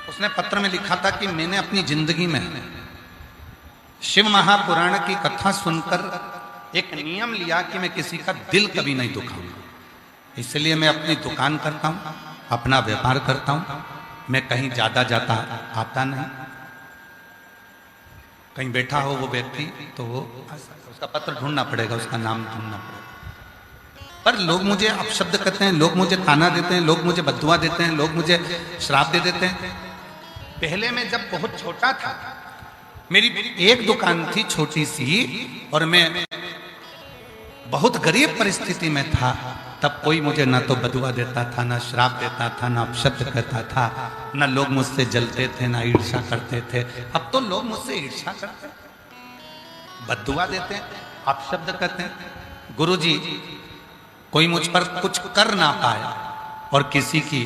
उसने पत्र में लिखा था कि मैंने अपनी जिंदगी में शिव महापुराण की कथा सुनकर एक नियम लिया कि मैं किसी का दिल कभी नहीं दुखाऊंगा। इसलिए मैं अपनी दुकान करता हूं, अपना व्यापार करता हूं, मैं कहीं ज्यादा जाता आता नहीं। कहीं बैठा हो वो व्यक्ति तो वो उसका पत्र ढूंढना पड़ेगा, उसका नाम ढूंढना पड़ेगा। पर लोग मुझे अपशब्द कहते हैं, लोग मुझे ताना देते हैं, लोग मुझे बद्दुआ देते हैं, लोग मुझे श्राप दे देते हैं। पहले मैं जब बहुत छोटा था, मेरी एक दुकान थी छोटी सी, और मैं बहुत गरीब परिस्थिति में था, तब कोई मुझे ना तो बदुआ देता था, ना श्राप देता था, ना अपशब्द कहता था, ना लोग मुझसे जलते थे, ना ईर्ष्या करते थे। अब तो लोग मुझसे ईर्ष्या करते, बदुआ देते, अपशब्द कहते हैं। गुरुजी, कोई मुझ पर कुछ कर ना पाए और किसी की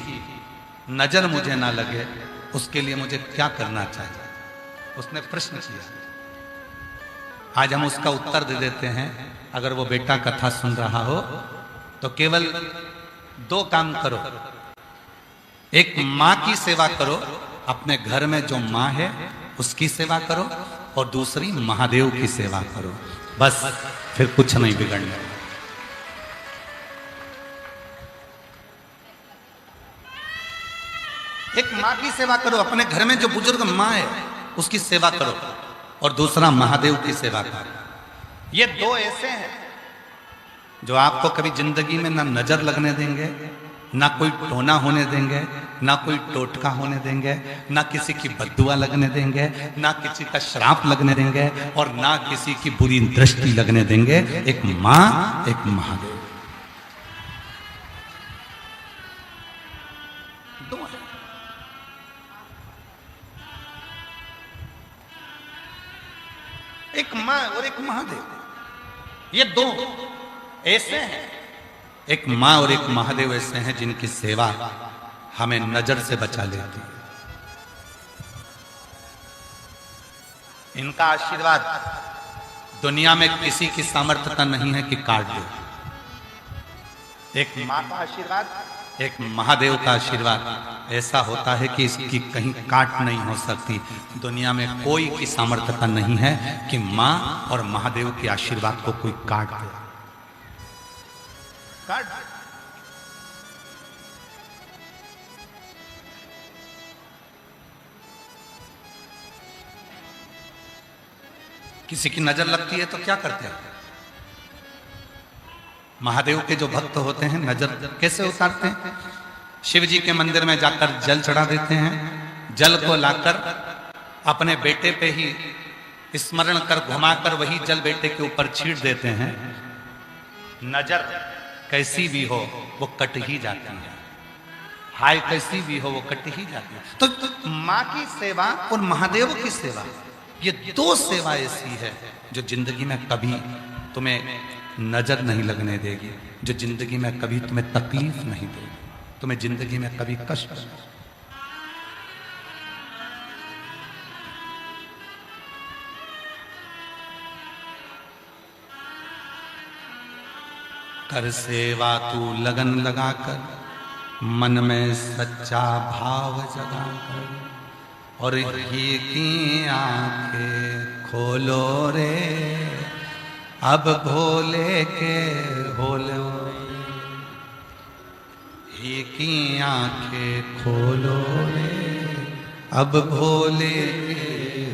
नजर मुझे ना लगे, उसके लिए मुझे क्या करना चाहिए? उसने प्रश्न किया। आज हम उसका उत्तर दे देते हैं। अगर वो बेटा कथा सुन रहा हो तो केवल 2 काम करो। एक, मां की सेवा करो, अपने घर में जो मां है उसकी सेवा करो, और दूसरी महादेव की सेवा करो। बस, फिर कुछ नहीं बिगड़ने। एक मां की सेवा करो, अपने घर में जो बुजुर्ग मां है उसकी सेवा करो, और दूसरा महादेव की सेवा करो। ये 2 ऐसे हैं जो आपको कभी जिंदगी में ना नजर लगने देंगे, ना कोई टोना होने देंगे, ना कोई टोटका होने देंगे, ना किसी की बद्दुआ लगने देंगे, ना किसी का श्राप लगने देंगे, और ना किसी की बुरी दृष्टि लगने देंगे। एक मां, एक महादेव। 2 है। एक मां और एक महादेव, ये 2 ऐसे हैं। एक मां और एक महादेव ऐसे हैं जिनकी सेवा हमें नजर से बचा लेती है। इनका आशीर्वाद दुनिया में किसी की सामर्थ्यता नहीं है कि काट दे। एक मां का आशीर्वाद, एक महादेव का आशीर्वाद ऐसा होता है कि इसकी कहीं काट नहीं हो सकती। दुनिया में कोई की सामर्थ्यता नहीं है कि मां और महादेव के आशीर्वाद को कोई काट दे। किसी की नजर लगती है तो क्या करते हैं? महादेव के जो भक्त होते हैं नजर कैसे उतारते हैं? शिव जी के मंदिर में जाकर जल चढ़ा देते हैं। जल को लाकर अपने बेटे पे ही स्मरण कर घुमाकर वही जल बेटे के ऊपर छीट देते हैं। नजर कैसी भी हो वो कट ही जाती है, हाय कैसी भी हो वो कट ही जाती है। तो माँ की सेवा और महादेव की सेवा, ये 2 सेवा ऐसी है जो जिंदगी में कभी तुम्हें नजर नहीं लगने देगी, जो जिंदगी में कभी तुम्हें तकलीफ नहीं देगी, तुम्हें जिंदगी में कभी कष्ट नहीं। कर सेवा तू लगन लगाकर, मन में सच्चा भाव जगाकर, और ही की आंखें खोलो रे, अब भोले के भोलो। ही की आंखें खोलो रे, अब भोले के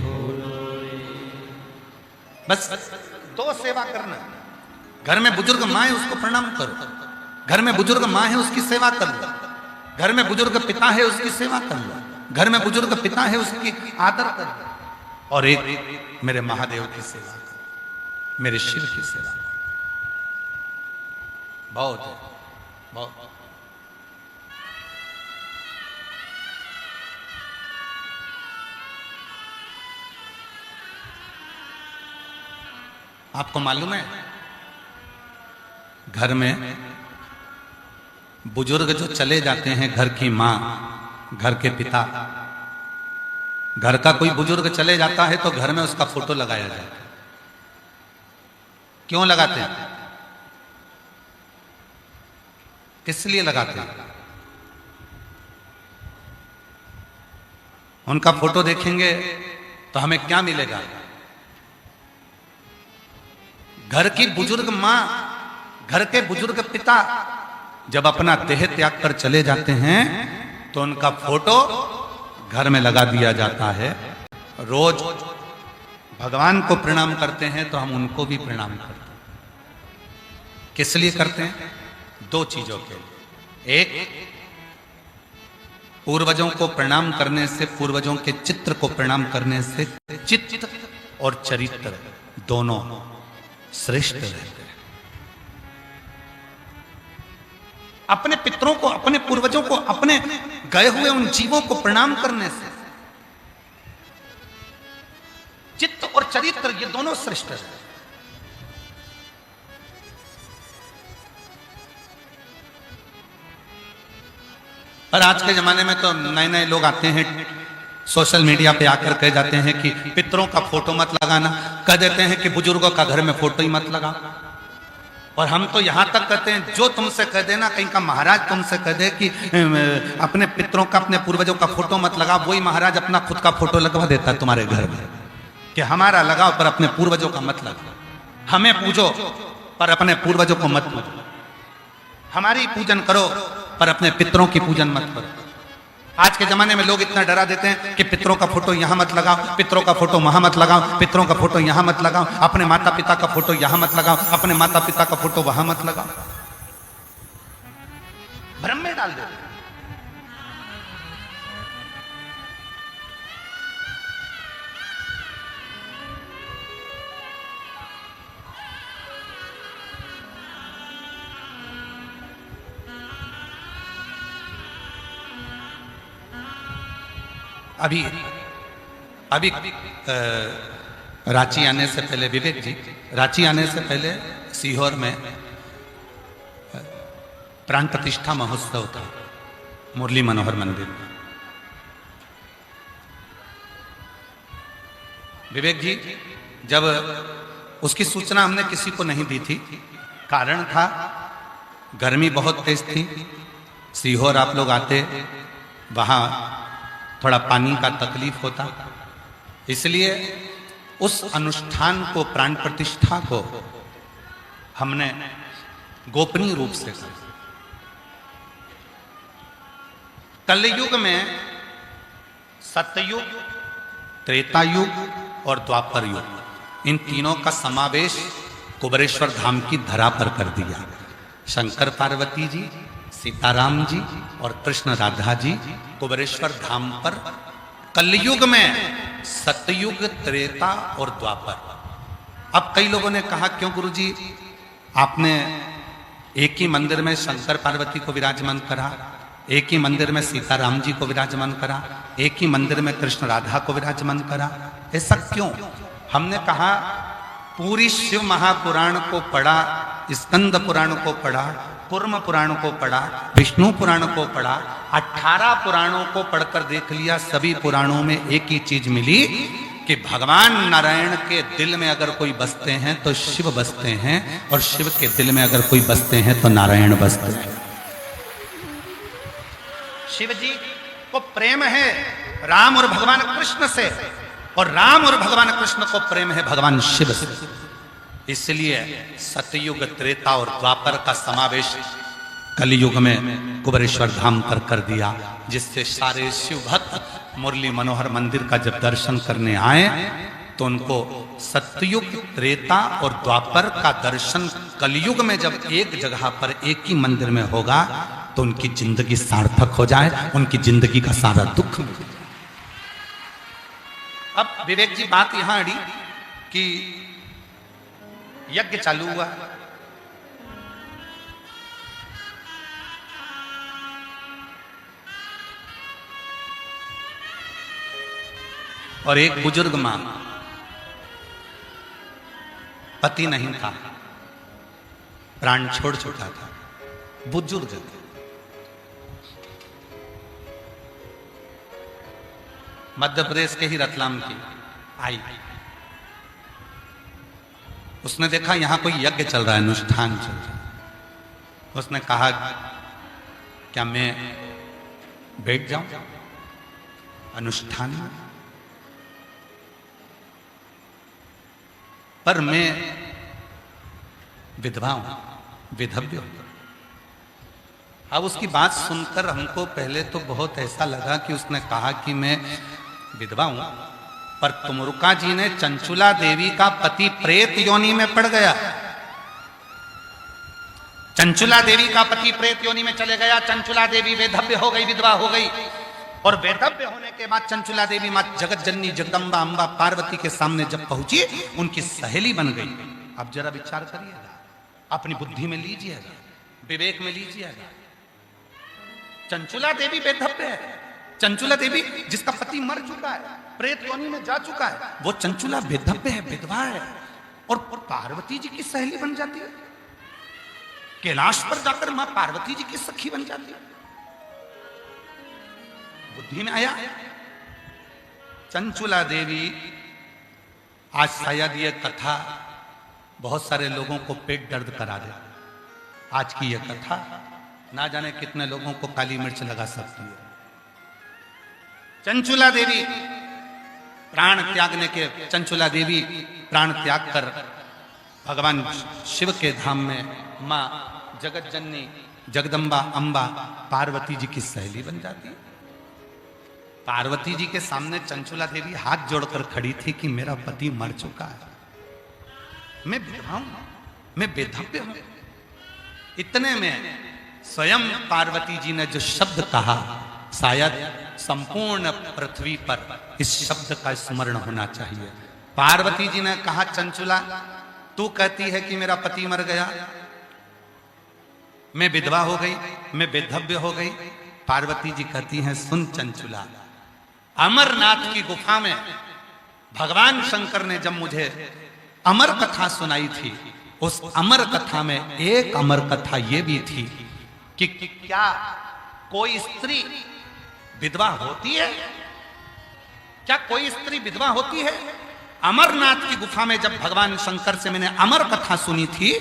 भोलो रे। बस 2 सेवा करना। घर में बुजुर्ग माँ है उसको प्रणाम करो, घर में बुजुर्ग माँ है उसकी सेवा कर लो, घर में बुजुर्ग पिता है उसकी सेवा कर लो, घर में बुजुर्ग पिता है उसकी आदर कर लो, और एक मेरे महादेव की सेवा, मेरे शिव की सेवा। बहुत है, बहुत। आपको मालूम है घर में बुजुर्ग जो चले जाते हैं, घर की माँ, घर के पिता, घर का कोई बुजुर्ग चले जाता है तो घर में उसका फोटो लगाया जाता है। क्यों लगाते हैं? किस लिए लगाते हैं? उनका फोटो देखेंगे तो हमें क्या मिलेगा? घर की बुजुर्ग मां, घर के बुजुर्ग पिता जब अपना देह त्याग कर चले जाते हैं तो उनका फोटो घर में लगा दिया जाता है। रोज भगवान को प्रणाम करते हैं तो हम उनको भी प्रणाम करते हैं। किस लिए करते हैं? दो चीजों के लिए। एक, पूर्वजों को प्रणाम करने से, पूर्वजों के चित्र को प्रणाम करने से चित्त और चरित्र दोनों श्रेष्ठ रहते हैं। अपने पितरों को, अपने पूर्वजों को, अपने गए हुए उन जीवों को प्रणाम करने से चित्त और चरित्र ये दोनों श्रेष्ठ है। पर आज के जमाने में तो नए नए लोग आते हैं, सोशल मीडिया पे आकर कह जाते हैं कि पितरों का फोटो मत लगाना, कह देते हैं कि बुजुर्गों का घर में फोटो ही मत लगा। और हम तो यहां तक कहते हैं, जो तुमसे कह देना, कहीं का महाराज तुमसे कह दे कि अपने पितरों का, अपने पूर्वजों का फोटो मत लगा, वही महाराज अपना खुद का फोटो लगवा देता है तुम्हारे घर में कि हमारा लगाओ पर अपने पूर्वजों का मत लगाओ, हमें पूजो पर अपने पूर्वजों को मत पूजो, हमारी पूजन करो पर अपने पितरों की पूजन मत करो। आज के जमाने में लोग इतना डरा देते हैं कि पितरों का फोटो यहां मत लगाओ, पितरों का फोटो वहां मत लगाओ, पितरों का फोटो यहां मत लगाओ, अपने माता पिता का फोटो यहां मत लगाओ, अपने माता पिता का फोटो वहां मत लगाओ। भ्रम में डाल देते। अभी अभी रांची आने से पहले, विवेक जी, रांची आने से पहले सीहोर में प्राण प्रतिष्ठा महोत्सव था मुरली मनोहर मंदिर में। विवेक जी, जब उसकी सूचना हमने किसी को नहीं दी थी, कारण था गर्मी बहुत तेज थी, सीहोर आप लोग आते, वहां थोड़ा पानी का तकलीफ होता, इसलिए उस अनुष्ठान को, प्राण प्रतिष्ठा को हमने गोपनीय रूप से किया। कलयुग में सतयुग, त्रेतायुग और द्वापर युग, इन तीनों का समावेश कुबेरेश्वर धाम की धरा पर कर दिया। शंकर पार्वती जी, सीताराम जी और कृष्ण राधा जी कुबेरेश्वर धाम पर कलयुग में सतयुग, त्रेता और द्वापर। अब कई लोगों ने कहा, क्यों गुरुजी आपने एक ही मंदिर में शंकर पार्वती को विराजमान करा, एक ही मंदिर में सीताराम जी को विराजमान करा, एक ही मंदिर में कृष्ण राधा को विराजमान करा, ऐसा क्यों? हमने कहा, पूरी शिव महापुराण को पढ़ा, स्कंद पुराण को पढ़ा, कुर्म पुराण को पढ़ा, विष्णु पुराण को पढ़ा, 18 पुराणों को पढ़कर देख लिया, सभी पुराणों में एक ही चीज मिली कि भगवान नारायण के दिल में अगर कोई बसते हैं तो शिव बसते हैं, और शिव के दिल में अगर कोई बसते हैं तो नारायण बसते हैं। शिव जी को प्रेम है राम और भगवान कृष्ण से, और राम और भगवान कृष्ण को प्रेम है भगवान शिव से। इसलिए सतयुग, त्रेता और द्वापर का समावेश कलयुग में कुबेरेश्वर धाम पर कर दिया, जिससे सारे शिव भक्त मुरली मनोहर मंदिर का जब दर्शन करने आए तो उनको सतयुग, त्रेता और द्वापर का दर्शन कलयुग में जब एक जगह पर, एक ही मंदिर में होगा तो उनकी जिंदगी सार्थक हो जाए, उनकी जिंदगी का सारा दुख मिट जाए। अब विवेक जी, बात यहां अड़ी कि यज्ञ चालू हुआ, और एक बुजुर्ग मां, पति नहीं था, प्राण छोड़ चुका था, बुजुर्ग, मध्य प्रदेश के ही रतलाम की आई। उसने देखा यहां कोई यज्ञ चल रहा है, अनुष्ठान चल रहा है। उसने कहा, क्या मैं बैठ जाऊं? अनुष्ठान में। पर मैं विधवा हूं, विधव्य हूं। अब उसकी बात सुनकर हमको पहले तो बहुत ऐसा लगा कि उसने कहा कि मैं विधवा हूं, पर तुमरुका जी ने चंचुला देवी का पति प्रेत योनि में पड़ गया। चंचुला देवी का पति प्रेत योनि में चले गया। चंचुला देवी वेधव्य हो गई, विधवा हो गई। और वेधव्य होने के बाद चंचुला देवी मां जगत जननी जगदम्बा अंबा पार्वती के सामने जब पहुंची, उनकी सहेली बन गई। अब जरा विचार करिएगा, अपनी बुद्धि में लीजिएगा, विवेक में लीजिएगा। चंचुला देवी वेधव्य है। चंचुला देवी जिसका पति मर चुका है, प्रेत योनि में जा चुका है, वो चंचुला वेधव्य है, विधवा है। और पार्वती जी की सहेली बन जाती है। कैलाश पर जाकर मां पार्वती जी की सखी बन जाती है। बुद्धि में आया। चंचुला देवी, आज शायद ये कथा बहुत सारे लोगों को पेट दर्द करा दे। आज की यह कथा ना जाने कितने लोगों को काली मिर्च लगा सकती है। चंचुला देवी प्राण त्यागने के, चंचुला देवी प्राण त्याग कर भगवान शिव के धाम में मां जगत जननी जगदम्बा अंबा पार्वती जी की सहेली बन जाती है। पार्वती जी के सामने चंचुला देवी हाथ जोड़कर खड़ी थी कि मेरा पति मर चुका है, मैं विधवा हूं, मैं वेधव्य हूं। इतने में स्वयं पार्वती जी ने जो शब्द कहा, शायद संपूर्ण पृथ्वी पर इस शब्द का स्मरण होना चाहिए। पार्वती जी ने कहा, चंचुला तू कहती है कि मेरा पति मर गया, मैं विधवा हो गई, मैं वेधव्य हो गई। पार्वती जी कहती हैं, सुन चंचुला, अमरनाथ की गुफा में भगवान शंकर ने जब मुझे अमर कथा सुनाई थी, उस अमर कथा में एक अमर कथा यह भी थी कि क्या कोई स्त्री विधवा होती है? क्या कोई स्त्री विधवा होती है? अमरनाथ की गुफा में जब भगवान शंकर से मैंने अमर कथा सुनी थी,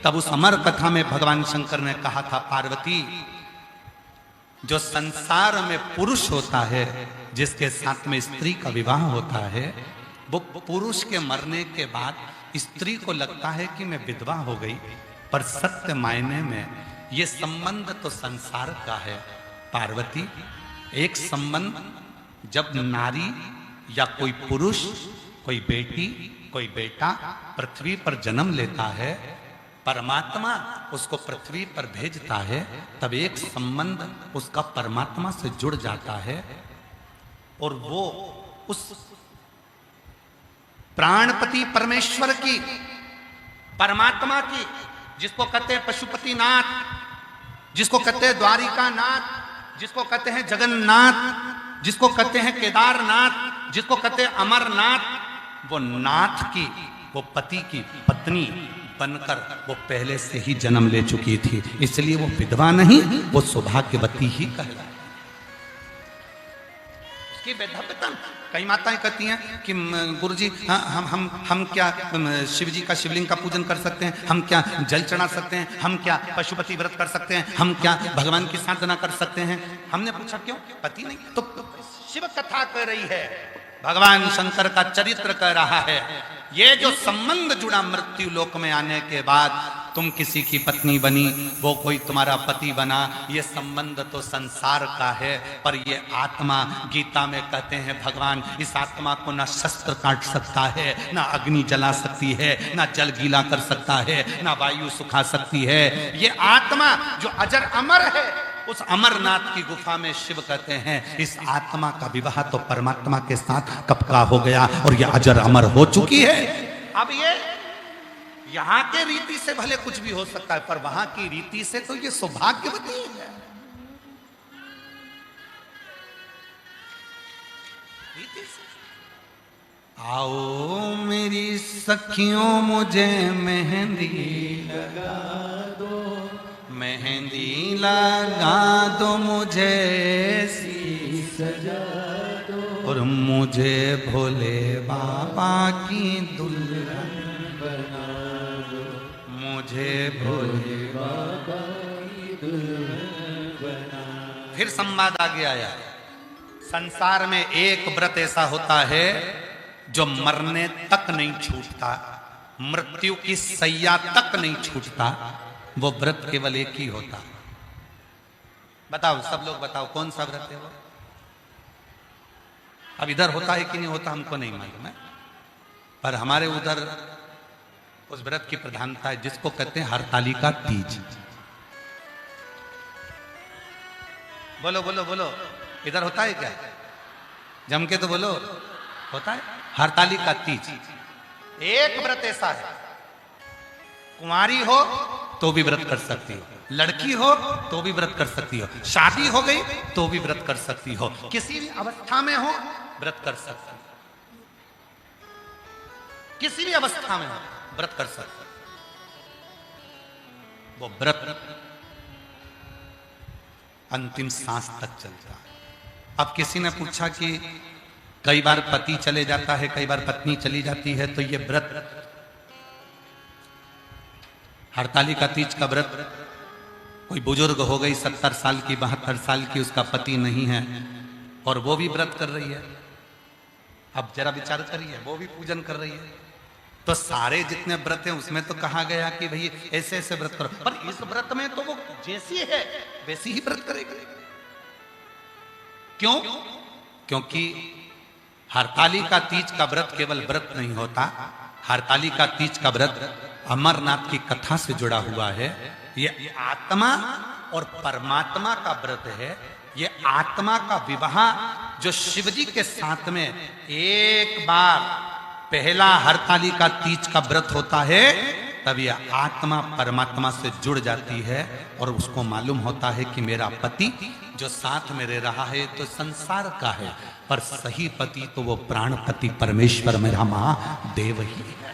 तब उस अमर कथा में भगवान शंकर ने कहा था, पार्वती, जो संसार में पुरुष होता है, जिसके साथ में स्त्री का विवाह होता है, वो पुरुष के मरने के बाद स्त्री को लगता है कि मैं विधवा हो गई, पर सत्य मायने में ये संबंध तो संसार का है। पार्वती, एक संबंध जब नारी या कोई पुरुष, कोई बेटी, कोई बेटा पृथ्वी पर जन्म लेता है, परमात्मा उसको पृथ्वी पर भेजता है, तब एक संबंध उसका परमात्मा से जुड़ जाता है। और वो उस प्राणपति परमेश्वर की, परमात्मा की, जिसको कहते हैं पशुपति नाथ, जिसको कहते हैं द्वारिका नाथ, जिसको कहते हैं जगन्नाथ, जिसको कहते हैं केदारनाथ, जिसको कहते हैं अमरनाथ, वो नाथ की, वो पति की पत्नी बनकर वो पहले से ही जन्म ले चुकी थी। इसलिए वो विधवा नहीं, वो सौभाग्यवती ही कहलाए। उसकी वेधव्यता। कई माताएं कहती हैं कि गुरुजी, हम क्या शिव जी का, शिवलिंग का पूजन कर सकते हैं? हम क्या जल चढ़ा सकते हैं? हम क्या पशुपति व्रत कर सकते हैं? हम क्या भगवान की साधना कर सकते हैं? हमने पूछा क्यों? पति नहीं तो शिव कथा कह रही है, भगवान शंकर का चरित्र कह रहा है। ये जो संबंध जुड़ा मृत्यु लोक में आने के बाद, तुम किसी की पत्नी बनी, वो कोई तुम्हारा पति बना, ये संबंध तो संसार का है। पर ये आत्मा, गीता में कहते हैं भगवान, इस आत्मा को ना शस्त्र काट सकता है, ना अग्नि जला सकती है, ना जल गीला कर सकता है, ना वायु सुखा सकती है। ये आत्मा जो अजर अमर है, उस अमरनाथ की गुफा में शिव कहते हैं, इस आत्मा का विवाह तो परमात्मा के साथ कब का हो गया और ये अजर अमर हो चुकी है। अब ये यहाँ के रीति से भले कुछ भी हो सकता है, पर वहां की रीति से तो ये सौभाग्यवती है। रीति से। आओ मेरी सखियों, मुझे मेहंदी लगा दो, मेहंदी लगा दो, मुझे सी सजा दो, और मुझे भोले बाबा की दुल्हन बना दो, मुझे भोले बाबा की दुल्हन बना। फिर संवाद आगे आया। संसार में एक व्रत ऐसा होता है जो मरने तक नहीं छूटता, मृत्यु की सैया तक नहीं छूटता, वो व्रत केवल एक ही होता। बताओ सब लोग बताओ कौन सा व्रत है वो? अब इधर होता है कि नहीं होता हमको नहीं मालूम है, पर हमारे उधर उस व्रत की प्रधानता है जिसको कहते हैं हरतालिका तीज। बोलो बोलो बोलो, इधर होता है क्या? जम के तो बोलो, होता है हरतालिका तीज। एक व्रत ऐसा है, कुंवारी हो तो भी व्रत कर सकती हो, लड़की हो तो भी व्रत कर सकती हो, शादी हो गई तो भी व्रत कर सकती हो, किसी भी अवस्था में हो व्रत कर सकती हो, किसी भी अवस्था में हो व्रत कर सकते। वो व्रत अंतिम सांस तक चलता है। अब किसी ने पूछा कि कई बार पति चले जाता है, कई बार पत्नी चली जाती है, तो ये व्रत हरतालिका तीज का व्रत, कोई बुजुर्ग हो गई 70 साल की 72 साल की, उसका पति नहीं है और वो भी व्रत कर रही है, अब जरा विचार करिए, वो भी पूजन कर रही है, तो सारे जितने व्रत हैं उसमें तो कहा गया कि भाई ऐसे ऐसे व्रत करो, पर इस व्रत में तो वो जैसी है वैसी ही व्रत करेगा। क्यों? क्योंकि हरतालिका तीज का व्रत केवल व्रत नहीं होता, हरतालिका तीज का व्रत अमरनाथ की कथा से जुड़ा हुआ है। ये आत्मा और परमात्मा का व्रत है, ये आत्मा का विवाह जो शिवजी के साथ में एक बार पहला हरतालिका तीज का व्रत होता है, तब यह आत्मा परमात्मा से जुड़ जाती है और उसको मालूम होता है कि मेरा पति जो साथ में रह रहा है तो संसार का है, पर सही पति तो वो प्राणपति परमेश्वर मेरा महादेव ही है।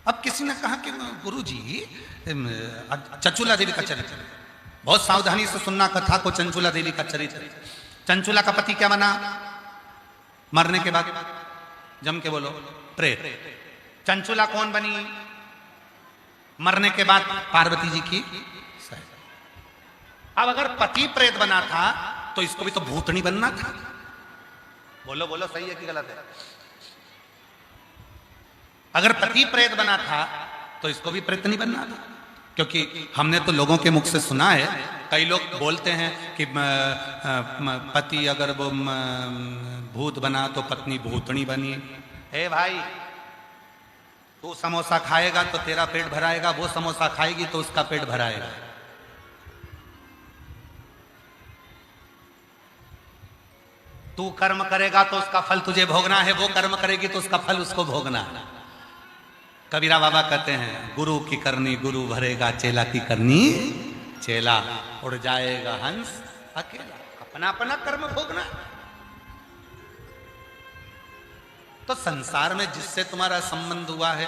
अब किसी ने कहा कि गुरुजी चंचुला देवी का चरित्र, बहुत सावधानी से सुनना कथा को, चंचुला देवी का चरित्र। चंचुला का पति क्या बना मरने के बाद? जम के बोलो, प्रेत। चंचुला कौन बनी मरने के बाद? पार्वती जी की सहेली। अब अगर पति प्रेत बना था तो इसको भी तो भूतनी बनना था। बोलो बोलो, सही है कि गलत है? अगर पति प्रेत बना था तो इसको भी प्रेत नहीं बनना था, क्योंकि हमने तो लोगों के मुख से सुना है, कई लोग बोलते हैं कि पति अगर वो भूत बना तो पत्नी भूतनी बनी। हे भाई, तू समोसा खाएगा तो तेरा पेट भराएगा, वो समोसा खाएगी तो उसका पेट भराएगा। तू कर्म करेगा तो उसका फल तुझे भोगना है, वो कर्म करेगी तो उसका फल उसको भोगना है। कबीरा बाबा कहते हैं, गुरु की करनी गुरु भरेगा, चेला की करनी चेला, उड़ जाएगा हंस अकेला। अपना अपना कर्म भोगना। तो संसार में जिससे तुम्हारा संबंध हुआ है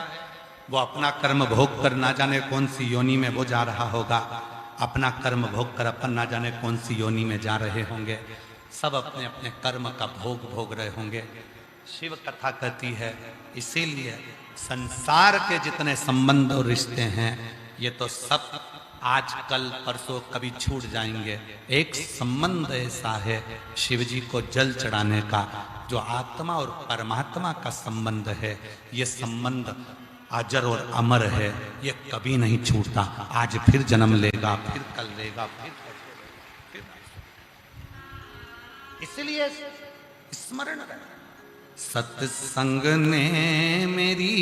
वो अपना कर्म भोग कर ना जाने कौन सी योनि में वो जा रहा होगा, अपना कर्म भोग कर अपन ना जाने कौन सी योनि में जा रहे होंगे। सब अपने अपने कर्म का भोग भोग रहे होंगे। शिव कथा कहती है, इसीलिए संसार के जितने संबंध और रिश्ते हैं ये तो सब आज कल परसों कभी छूट जाएंगे। एक संबंध ऐसा है शिवजी को जल चढ़ाने का, जो आत्मा और परमात्मा का संबंध है। ये संबंध अजर और अमर है, ये कभी नहीं छूटता। आज फिर जन्म लेगा, फिर कल लेगा, फिर इसलिए स्मरण रहे। सत्संग ने मेरी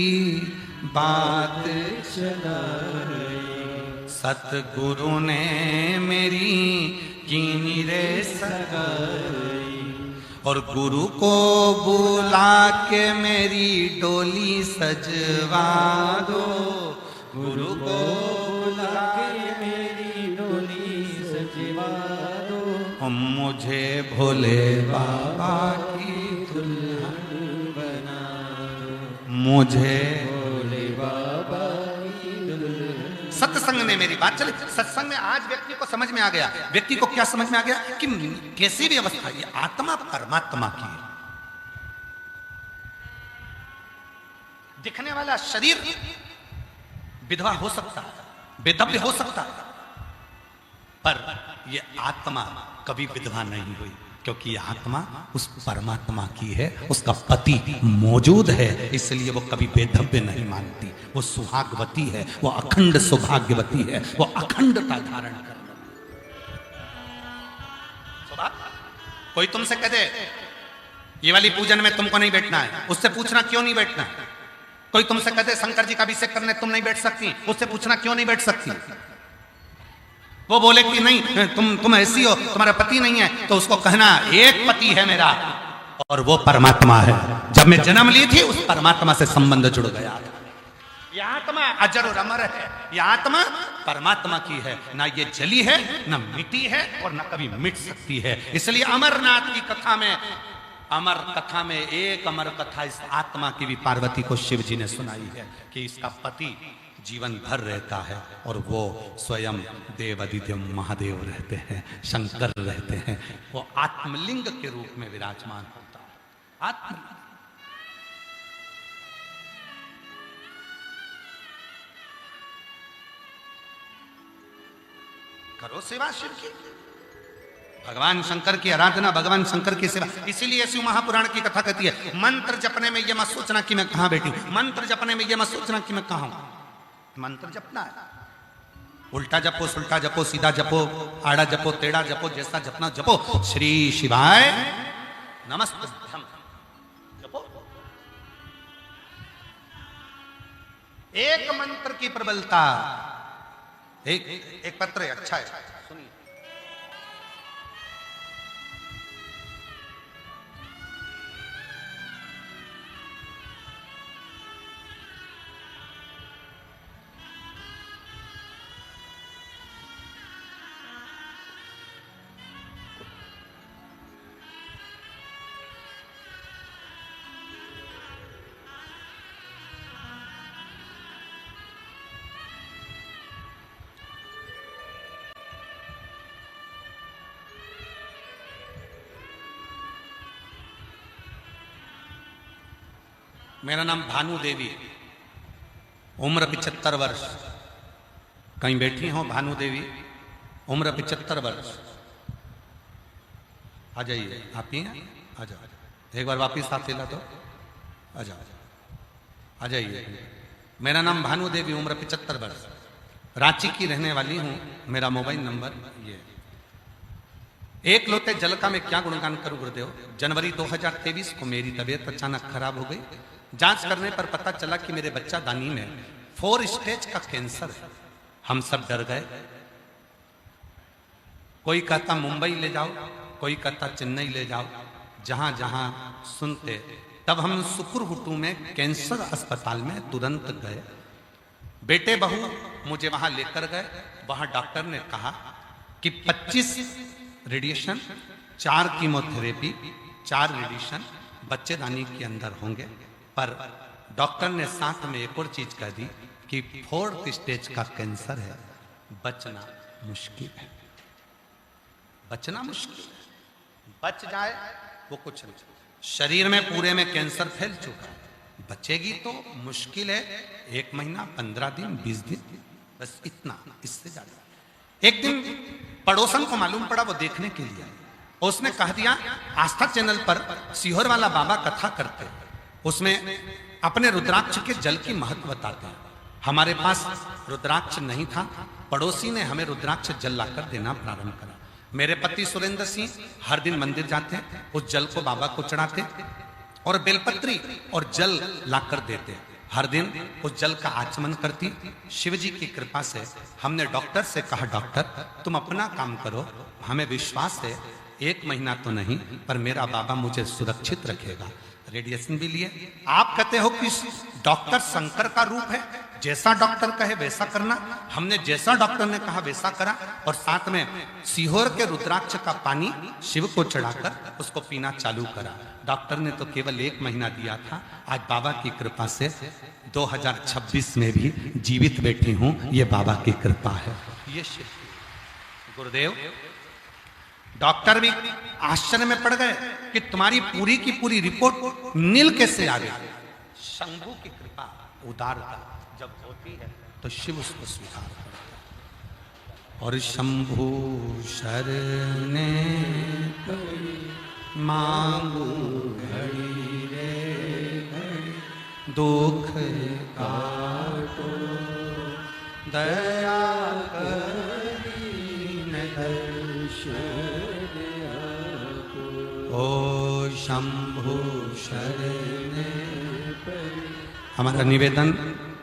बात चलाई, सतगुरु ने मेरी कीनी रे सगाई, और गुरु को बुला के मेरी डोली सजवा दो, गुरु को बुला के मेरी डोली सजवा दो, मुझे भोले बाबा की दुल्हन बना दो, मुझे भोले बाबा की दुल्हन। सत्संग ने मेरी बात चली। सत्संग में आज व्यक्ति को समझ में आ गया, व्यक्ति को क्या समझ में आ गया कि कैसी भी अवस्था, ये आत्मा परमात्मा की है। दिखने वाला शरीर विधवा हो सकता है, बेदव्य हो सकता है, पर यह आत्मा कभी विधवा नहीं हुई, क्योंकि यह आत्मा उस परमात्मा की है, उसका पति मौजूद है, इसलिए वो कभी बेधव्य नहीं मानती। वो सुहागवती है, वो अखंड सौभाग्यवती है, वो अखंडता धारण कर। कोई तुमसे कह दे ये वाली पूजन में तुमको नहीं बैठना है, उससे पूछना क्यों नहीं बैठना है। कोई तुमसे कह दे शंकर जी का अभिषेक करने तुम नहीं बैठ सकती, उससे पूछना क्यों नहीं बैठ सकती। वो बोले कि नहीं तुम ऐसी हो, तुम्हारा पति नहीं है, तो उसको कहना एक पति है मेरा और वो परमात्मा है। जब मैं जन्म ली थी उस परमात्मा से संबंध जुड़ गया। यह आत्मा अजर और अमर है, यह आत्मा परमात्मा की है, ना ये जली है ना मिटी है और ना कभी मिट सकती है। इसलिए अमरनाथ की कथा में, अमर कथा में एक अमर कथा इस आत्मा की भी पार्वती को शिव जी ने सुनाई है कि इसका पति जीवन भर रहता है और वो स्वयं देवादिदेव महादेव रहते हैं, शंकर रहते हैं, वो आत्मलिंग के रूप में विराजमान होता है। आत्मलिंग करो सेवा शिव की, भगवान शंकर की आराधना, भगवान शंकर की सेवा। इसीलिए शिव महापुराण की कथा कहती है मंत्र जपने में ये मत सोचना कि मैं कहां बैठी हूं, मंत्र जपने में ये मत सोचना कि मैं कहां हूं। मंत्र जपना है, उल्टा जपो, सुल्टा जपो, सीधा जपो, आड़ा जपो, टेढ़ा जपो, जैसा जपना जपो। श्री शिवाय नमस्तुभ्यम जपो। एक मंत्र की प्रबलता, एक पत्र है, अच्छा है, सुनिए। मेरा नाम भानु देवी, उम्र 75 वर्ष। कहीं बैठी हो भानु देवी, उम्र 75 वर्ष। आ जाइए, आप ही हैं, आ जाओ, एक बार वापिस हाथ हिला तो आ जाओ, आ जाइए। मेरा नाम भानु देवी, उम्र 75 वर्ष, रांची की रहने वाली हूँ। मेरा मोबाइल नंबर ये। एक लोटे जल का मैं क्या गुणगान करूं गुरुदेव। जनवरी 2023 को मेरी तबीयत अचानक खराब हो गई। जांच करने पर पता चला कि मेरे बच्चा दानी में 4 स्टेज का कैंसर है। हम सब डर गए। कोई कहता मुंबई ले जाओ, कोई कहता चेन्नई ले जाओ, जहां जहां सुनते। तब हम सुकुरहुटू में कैंसर अस्पताल में तुरंत गए। बेटे बहू मुझे वहां लेकर गए। वहां डॉक्टर ने कहा कि 25 रेडिएशन, 4 कीमोथेरेपी, 4 रेडिएशन बच्चेदानी के अंदर होंगे। पर डॉक्टर ने साथ में एक और चीज कह दी कि 4th स्टेज का कैंसर है, बचना मुश्किल है। बचना मुश्किल है, बच जाए वो कुछ नहीं। शरीर में पूरे में कैंसर फैल चुका है, बचेगी तो मुश्किल है। 1 महीना, 15 दिन, 20 दिन, बस इतना, इससे ज्यादा। एक दिन पड़ोसन को मालूम पड़ा, वो देखने के लिए आया। उसने कह दिया आस्था चैनल पर सीहोर वाला बाबा कथा करते, उसमें अपने रुद्राक्ष के जल की महत्व बताते हैं। हमारे पास रुद्राक्ष नहीं था, पड़ोसी ने हमें रुद्राक्ष जल लाकर देना प्रारंभ करा। मेरे पति सुरेंद्र सिंह हर दिन मंदिर जाते, उस जल को बाबा को चढ़ाते और बेलपत्री और जल लाकर देते। हर दिन उस जल का आचमन करती। शिव जी की कृपा से हमने डॉक्टर से कहा, डॉक्टर तुम अपना काम करो, हमें विश्वास है 1 महीना तो नहीं पर मेरा बाबा मुझे सुरक्षित रखेगा। रेडिएशन भी लिए। आप कहते हो कि डॉक्टर शंकर का रूप है, जैसा डॉक्टर कहे वैसा करना। हमने जैसा डॉक्टर ने कहा वैसा करा और साथ में सीहोर के रुद्राक्ष का पानी शिव को चढ़ाकर उसको पीना चालू करा। डॉक्टर ने तो केवल 1 महीना दिया था, आज बाबा की कृपा से 2026 में भी जीवित बैठी हूं, ये बाबा की कृपा है। ये शिव गुरुदेव। डॉक्टर भी आश्चर्य में पड़ गए कि तुम्हारी पूरी की पूरी रिपोर्ट नील कैसे आ गई। शंभू की कृपा, उदारता जब होती है तो शिव उसको स्वीकार करता है। और शंभू शरणे मांगू घड़ी रे घड़ी, दुख काटो दया करीन दर्शन आपो। ओ शंभु शरणे। हमारा निवेदन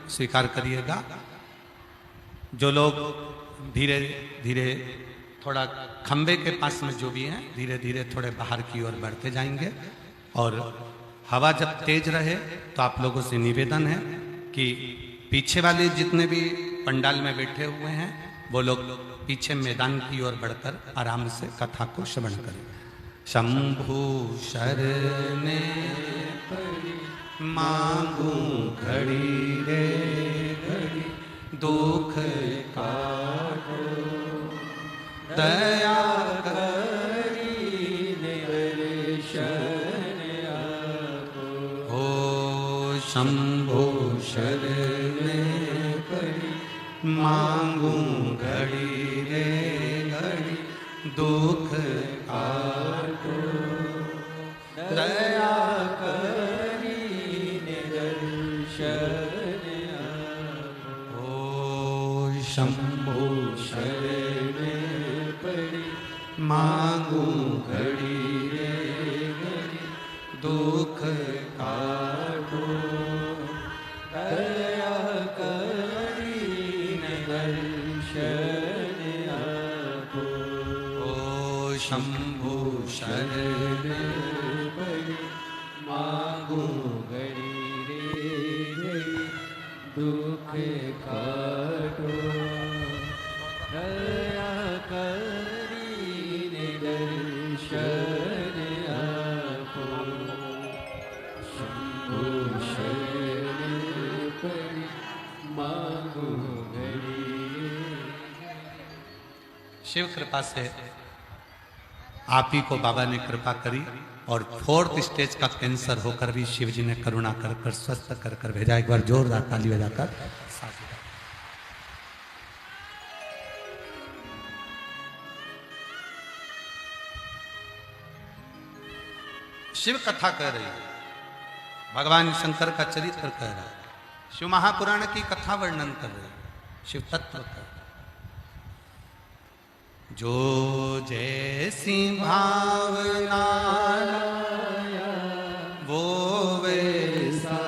स्वीकार करिएगा। जो लोग धीरे धीरे थोड़ा खंबे के पास में जो भी हैं, धीरे धीरे थोड़े बाहर की ओर बढ़ते जाएंगे। और हवा जब तेज रहे तो आप लोगों से निवेदन है कि पीछे वाले जितने भी पंडाल में बैठे हुए हैं वो लोग पीछे मैदान की ओर बढ़कर आराम से कथा को श्रवण करें। शंभु शरणे मांगू घड़ी रे घड़ी, दुख काटो दया करीन दर्शन आपो। ओ शंभो शरणे पड़ी, मांगू घड़ी रे घड़ी, दुख काटो दया करीन दर्शन आपो। ओ शंभो शरणे पड़ी, मांगू घड़ी रे घड़ी, दुख काटो दया करीन दर्शन आपो। ओ शंभु शरणे पड़ी, मांगू घड़ी रे घड़ी, दुख काटो दया करीन दर्शन आपो। शंभु शरणे पड़ी, मांगू घड़ी। शिव कृपा से आप ही को बाबा ने कृपा करी और 4th स्टेज का कैंसर होकर भी शिव जी ने करुणा कर कर स्वस्थ कर कर भेजा। एक बार जोरदार ताली बजाकर। शिव कथा कह रही है, भगवान शंकर का चरित्र कह रहा है, शिव महापुराण की कथा वर्णन कर रही है, शिव तत्व कर। जो जैसी भावना वो वैसा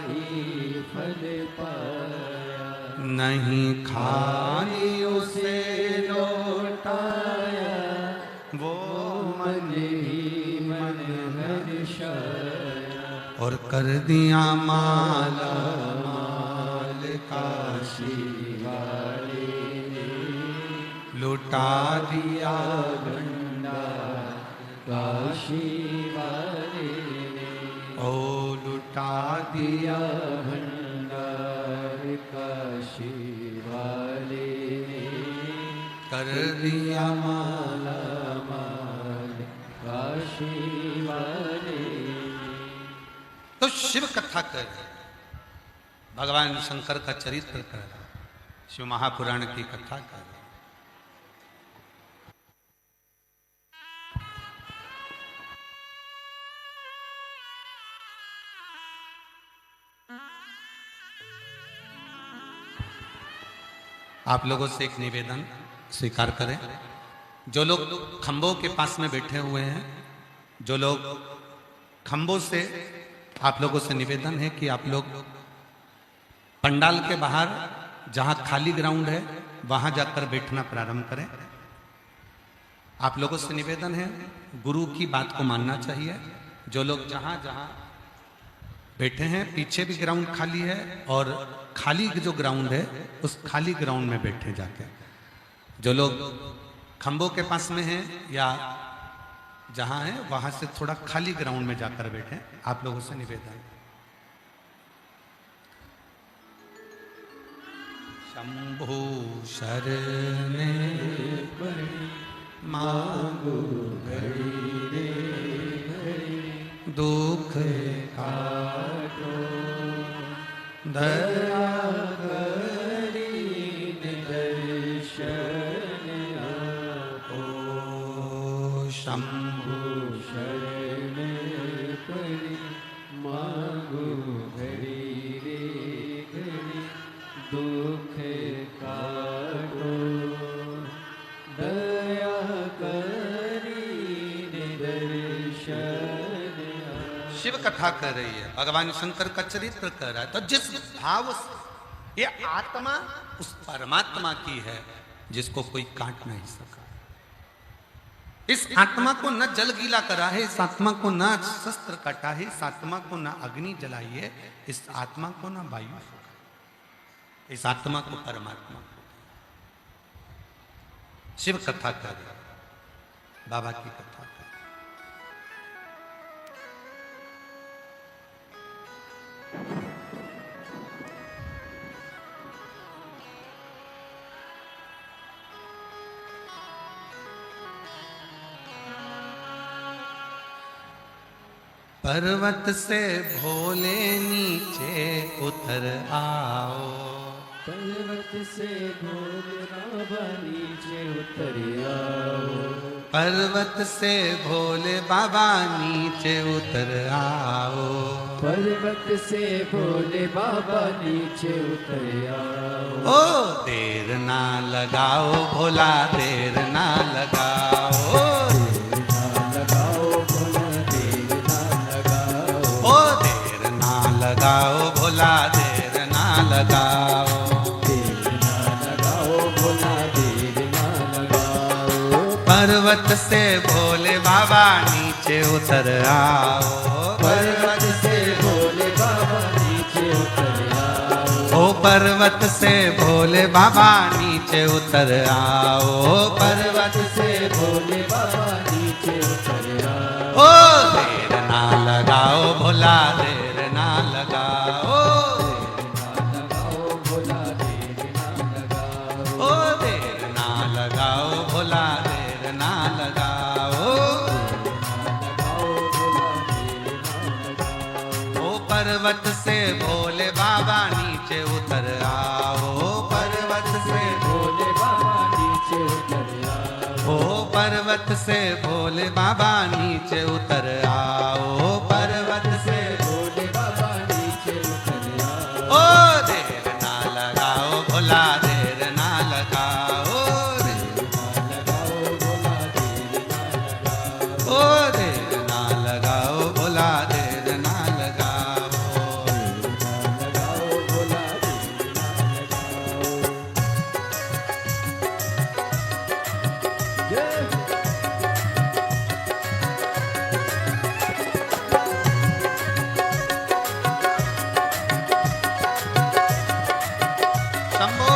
ही फल पाया, नहीं खाली उसे लौटाया, वो मन ही मन हर्षाया। और कर दिया माला माल काशी वाले, लुटा दिया भंडार काशी वाले ने। ओ लुटा दिया भंडार काशी वाले ने, कर दिया माला माल काशी वाले ने। तो शिव कथा कर रहे, भगवान शंकर का चरित्र कर रहे, शिव महापुराण की कथा कर रहे। आप लोगों से एक निवेदन स्वीकार करें। जो लोग खंभों के पास में बैठे हुए हैं, जो लोग खंभों से, आप लोगों से निवेदन है कि आप लोग पंडाल के बाहर जहां खाली ग्राउंड है वहां जाकर बैठना प्रारंभ करें। आप लोगों से निवेदन है, गुरु की बात को मानना चाहिए। जो लोग जहां जहां बैठे हैं, पीछे भी ग्राउंड खाली है और खाली जो ग्राउंड है उस खाली ग्राउंड में बैठे जाके। जो लोग खंभों के पास में हैं या जहां है वहां से थोड़ा खाली ग्राउंड में जाकर बैठे। आप लोगों से निवेदन। शंभु शरणे मांगू घड़ी रे घड़ी दुख काटो दया करी दर्शन आपो शंभु शरणे पड़ी मांगू घड़ी रे घड़ी दुख काटो दया करी दर्शन। शिव कथा कर रही है, भगवान शंकर का चरित्र कर रहा है। तो जिस भाव से ये आत्मा उस परमात्मा की है जिसको कोई काट नहीं सका, इस आत्मा को न जल गीला करा है, इस आत्मा को न शस्त्र काटा है, इस आत्मा को न अग्नि जलाई है, इस आत्मा को न वायु, इस आत्मा को परमात्मा को। शिव कथा कर रहे, बाबा की कथा कर। पर्वत से भोले नीचे उतर आओ, पर्वत से भोले बाबा नीचे उतर आओ, पर्वत से भोले बाबा नीचे उतर आओ, पर्वत से भोले बाबा नीचे उतर आओ। ओ देर ना लगाओ भोला, देर ना लगाओ, लगाओ भोला, देर ना लगाओ, देर ना लगाओ भोला, देर ना लगाओ। पर्वत से भोले बाबा नीचे उतर आओ, पर्वत से भोले बाबा नीचे उतर आओ, ओ पर्वत से भोले बाबा नीचे उतर आओ, पर्वत से भोले बाबा नीचे उतर आओ। ओ देर ना लगाओ भोला, देर ना लगाओ, भोला देर ना लगाओ, ओ देर ना लगाओ भोला, देर ना लगाओ, ओ पर्वत से भोले बाबा नीचे उतर आओ, पर्वत से भोले बाबा नीचे उतर आओ, ओ पर्वत से भोले बाबा नीचे उतर आओ, पर्वत से भोले बाबा नीचे उतर आओ। ओ देर ना लगाओ भोला, देर ना लगाओ, ओ देर ना लगाओ भोला, देर ना लगाओ। शंभो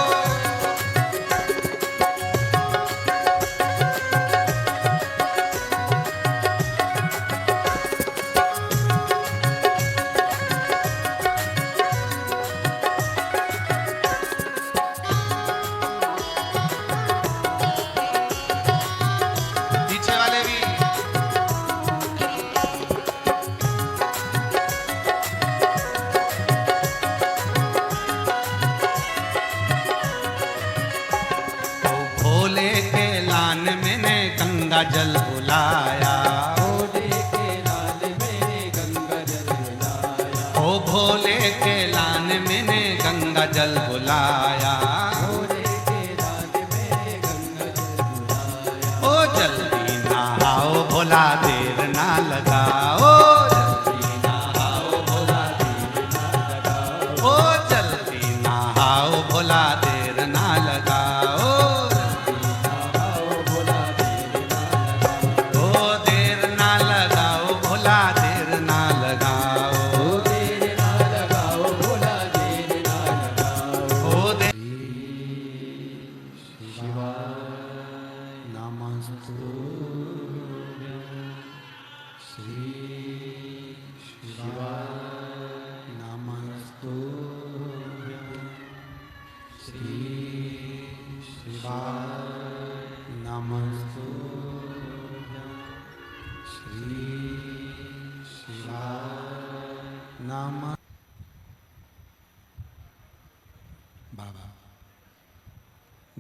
पीछे वाले भी ओ भोले के लान मैंने गंगा जल बुलाया, भोले के लाल मैंने गंगा जल बुलाया, ओ भोले के लान मैंने गंगा जल बुलाया, भोले के लाल मैंने गंगा जल बुलाया। ओ जल्दी नहाओ भोला, देर ना लगाओ, जल्दी नहाओ भोला, देर ना लगाओ, ओ जल्दी नहाओ भोला, देर ना लगाओ, ओ देर ना लगाओ भोला, देर ना लगाओ, देर ना लगाओ भोला, देर ना लगाओ। ओ देर शिवाय नमस्तु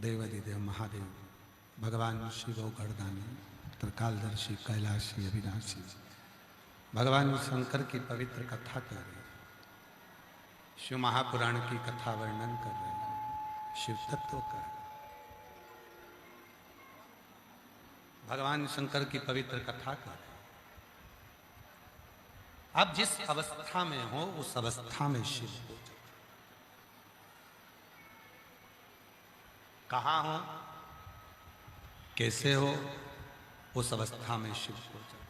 देवादिदेव महादेव भगवान शिव गणदानी त्रिकालदर्शी कैलाशी अविनाशी भगवान शंकर की पवित्र कथा कर रहे हैं। शिव महापुराण की कथा वर्णन कर रहे हैं, शिव तत्व कर रहे हैं। भगवान शंकर की पवित्र कथा कर रहे हैं। आप जिस अवस्था में हो उस अवस्था में शिव हो जाओ। कहाँ हो, कैसे हो, उस अवस्था में शिव हो जाओ।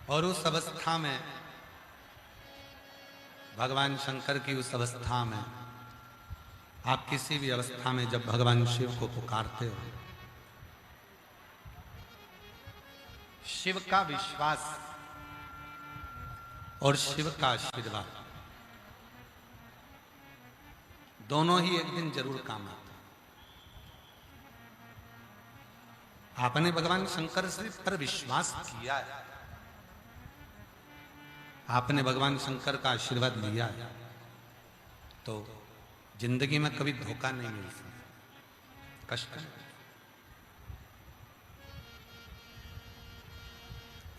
और उस अवस्था में भगवान शंकर की उस अवस्था में आप किसी भी अवस्था में जब भगवान शिव को पुकारते हो, शिव का विश्वास और शिव का आशीर्वाद दोनों ही एक दिन जरूर काम आता। आपने भगवान शंकर से पर विश्वास किया है, आपने भगवान शंकर का आशीर्वाद लिया है, तो जिंदगी में कभी धोखा नहीं मिल सकता, कष्ट नहीं।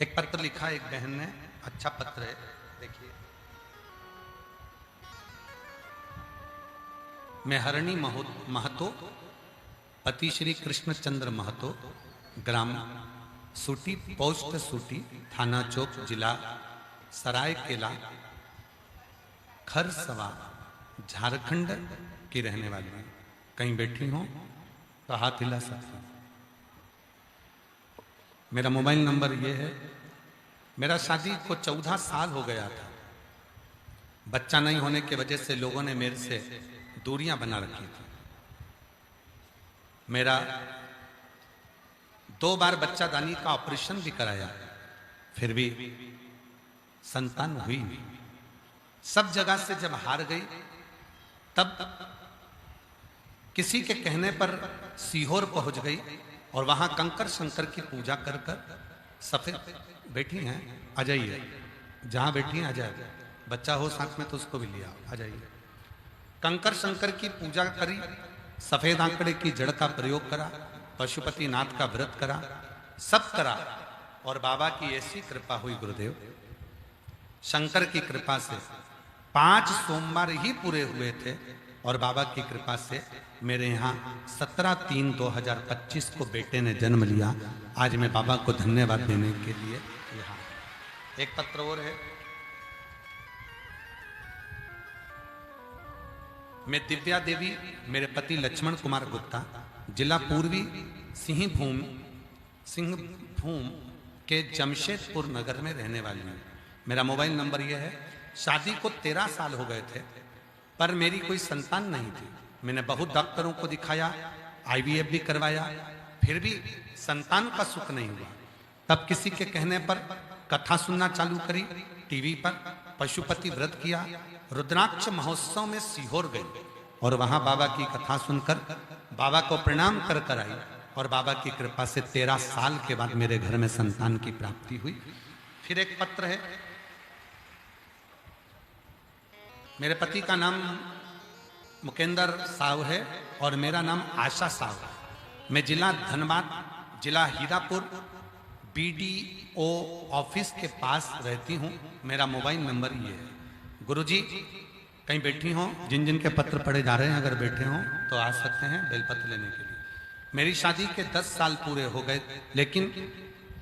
एक पत्र लिखा एक बहन ने, अच्छा पत्र है, देखिए। मैं हरणी महतो, पति श्री कृष्णचंद्र महतो, ग्राम सूटी, पोस्ट सूटी, थाना चौक, जिला सरायकेला, खरसवा, झारखंड की रहने वाली है। कहीं बैठी हो तो हाथ हिला सकती हूं। मेरा मोबाइल नंबर ये है। मेरा शादी को 14 साल हो गया था। बच्चा नहीं होने की वजह से लोगों ने मेरे से दूरियां बना रखी थी। मेरा 2 बार बच्चादानी का ऑपरेशन भी कराया, फिर भी संतान हुई नहीं। सब जगह से जब हार गई, तब किसी के कहने पर सीहोर पहुंच गई और वहां कंकर शंकर की पूजा कर कर, सफेद बैठी हैं, आ जाइए, जहां बैठी हैं आ जाइए, बच्चा हो साथ में तो उसको भी लिया, आ जाइए। कंकर शंकर की पूजा करी, सफेद आंकड़े की जड़ का प्रयोग करा, पशुपति नाथ का व्रत करा, सब करा, और बाबा की ऐसी कृपा हुई गुरुदेव, शंकर की कृपा से 5 सोमवार ही पूरे हुए थे और बाबा की कृपा से मेरे यहाँ 17/3/2025 को बेटे ने जन्म लिया। आज मैं बाबा को धन्यवाद देने के लिए यहाँ। एक पत्र और है। मैं दिव्या देवी, मेरे पति लक्ष्मण कुमार गुप्ता, जिला पूर्वी सिंहभूम के जमशेदपुर नगर में रहने वाली हूँ। मेरा मोबाइल नंबर यह है। शादी को 13 साल हो गए थे, पर मेरी कोई संतान नहीं थी। मैंने बहुत डॉक्टरों को दिखाया, IVF भी करवाया, फिर भी संतान का सुख नहीं हुआ। तब किसी के कहने पर कथा सुनना चालू करी, टीवी पर पशुपति व्रत किया, रुद्राक्ष महोत्सव में सीहोर गई और वहां बाबा की कथा सुनकर बाबा को प्रणाम कर कर आई और बाबा की कृपा से 13 साल के बाद मेरे घर में संतान की प्राप्ति हुई। फिर एक पत्र है। मेरे पति का नाम मुकेंद्र साहु है और मेरा नाम आशा साहु है। मैं जिला धनबाद, जिला हीरापुर, BDO ऑफिस के पास रहती हूँ। मेरा मोबाइल नंबर ये है। गुरुजी कहीं बैठी हो, जिन जिन के पत्र पढ़े जा रहे हैं अगर बैठे हों तो आ सकते हैं बेलपत्र लेने के लिए। मेरी शादी के 10 साल पूरे हो गए, लेकिन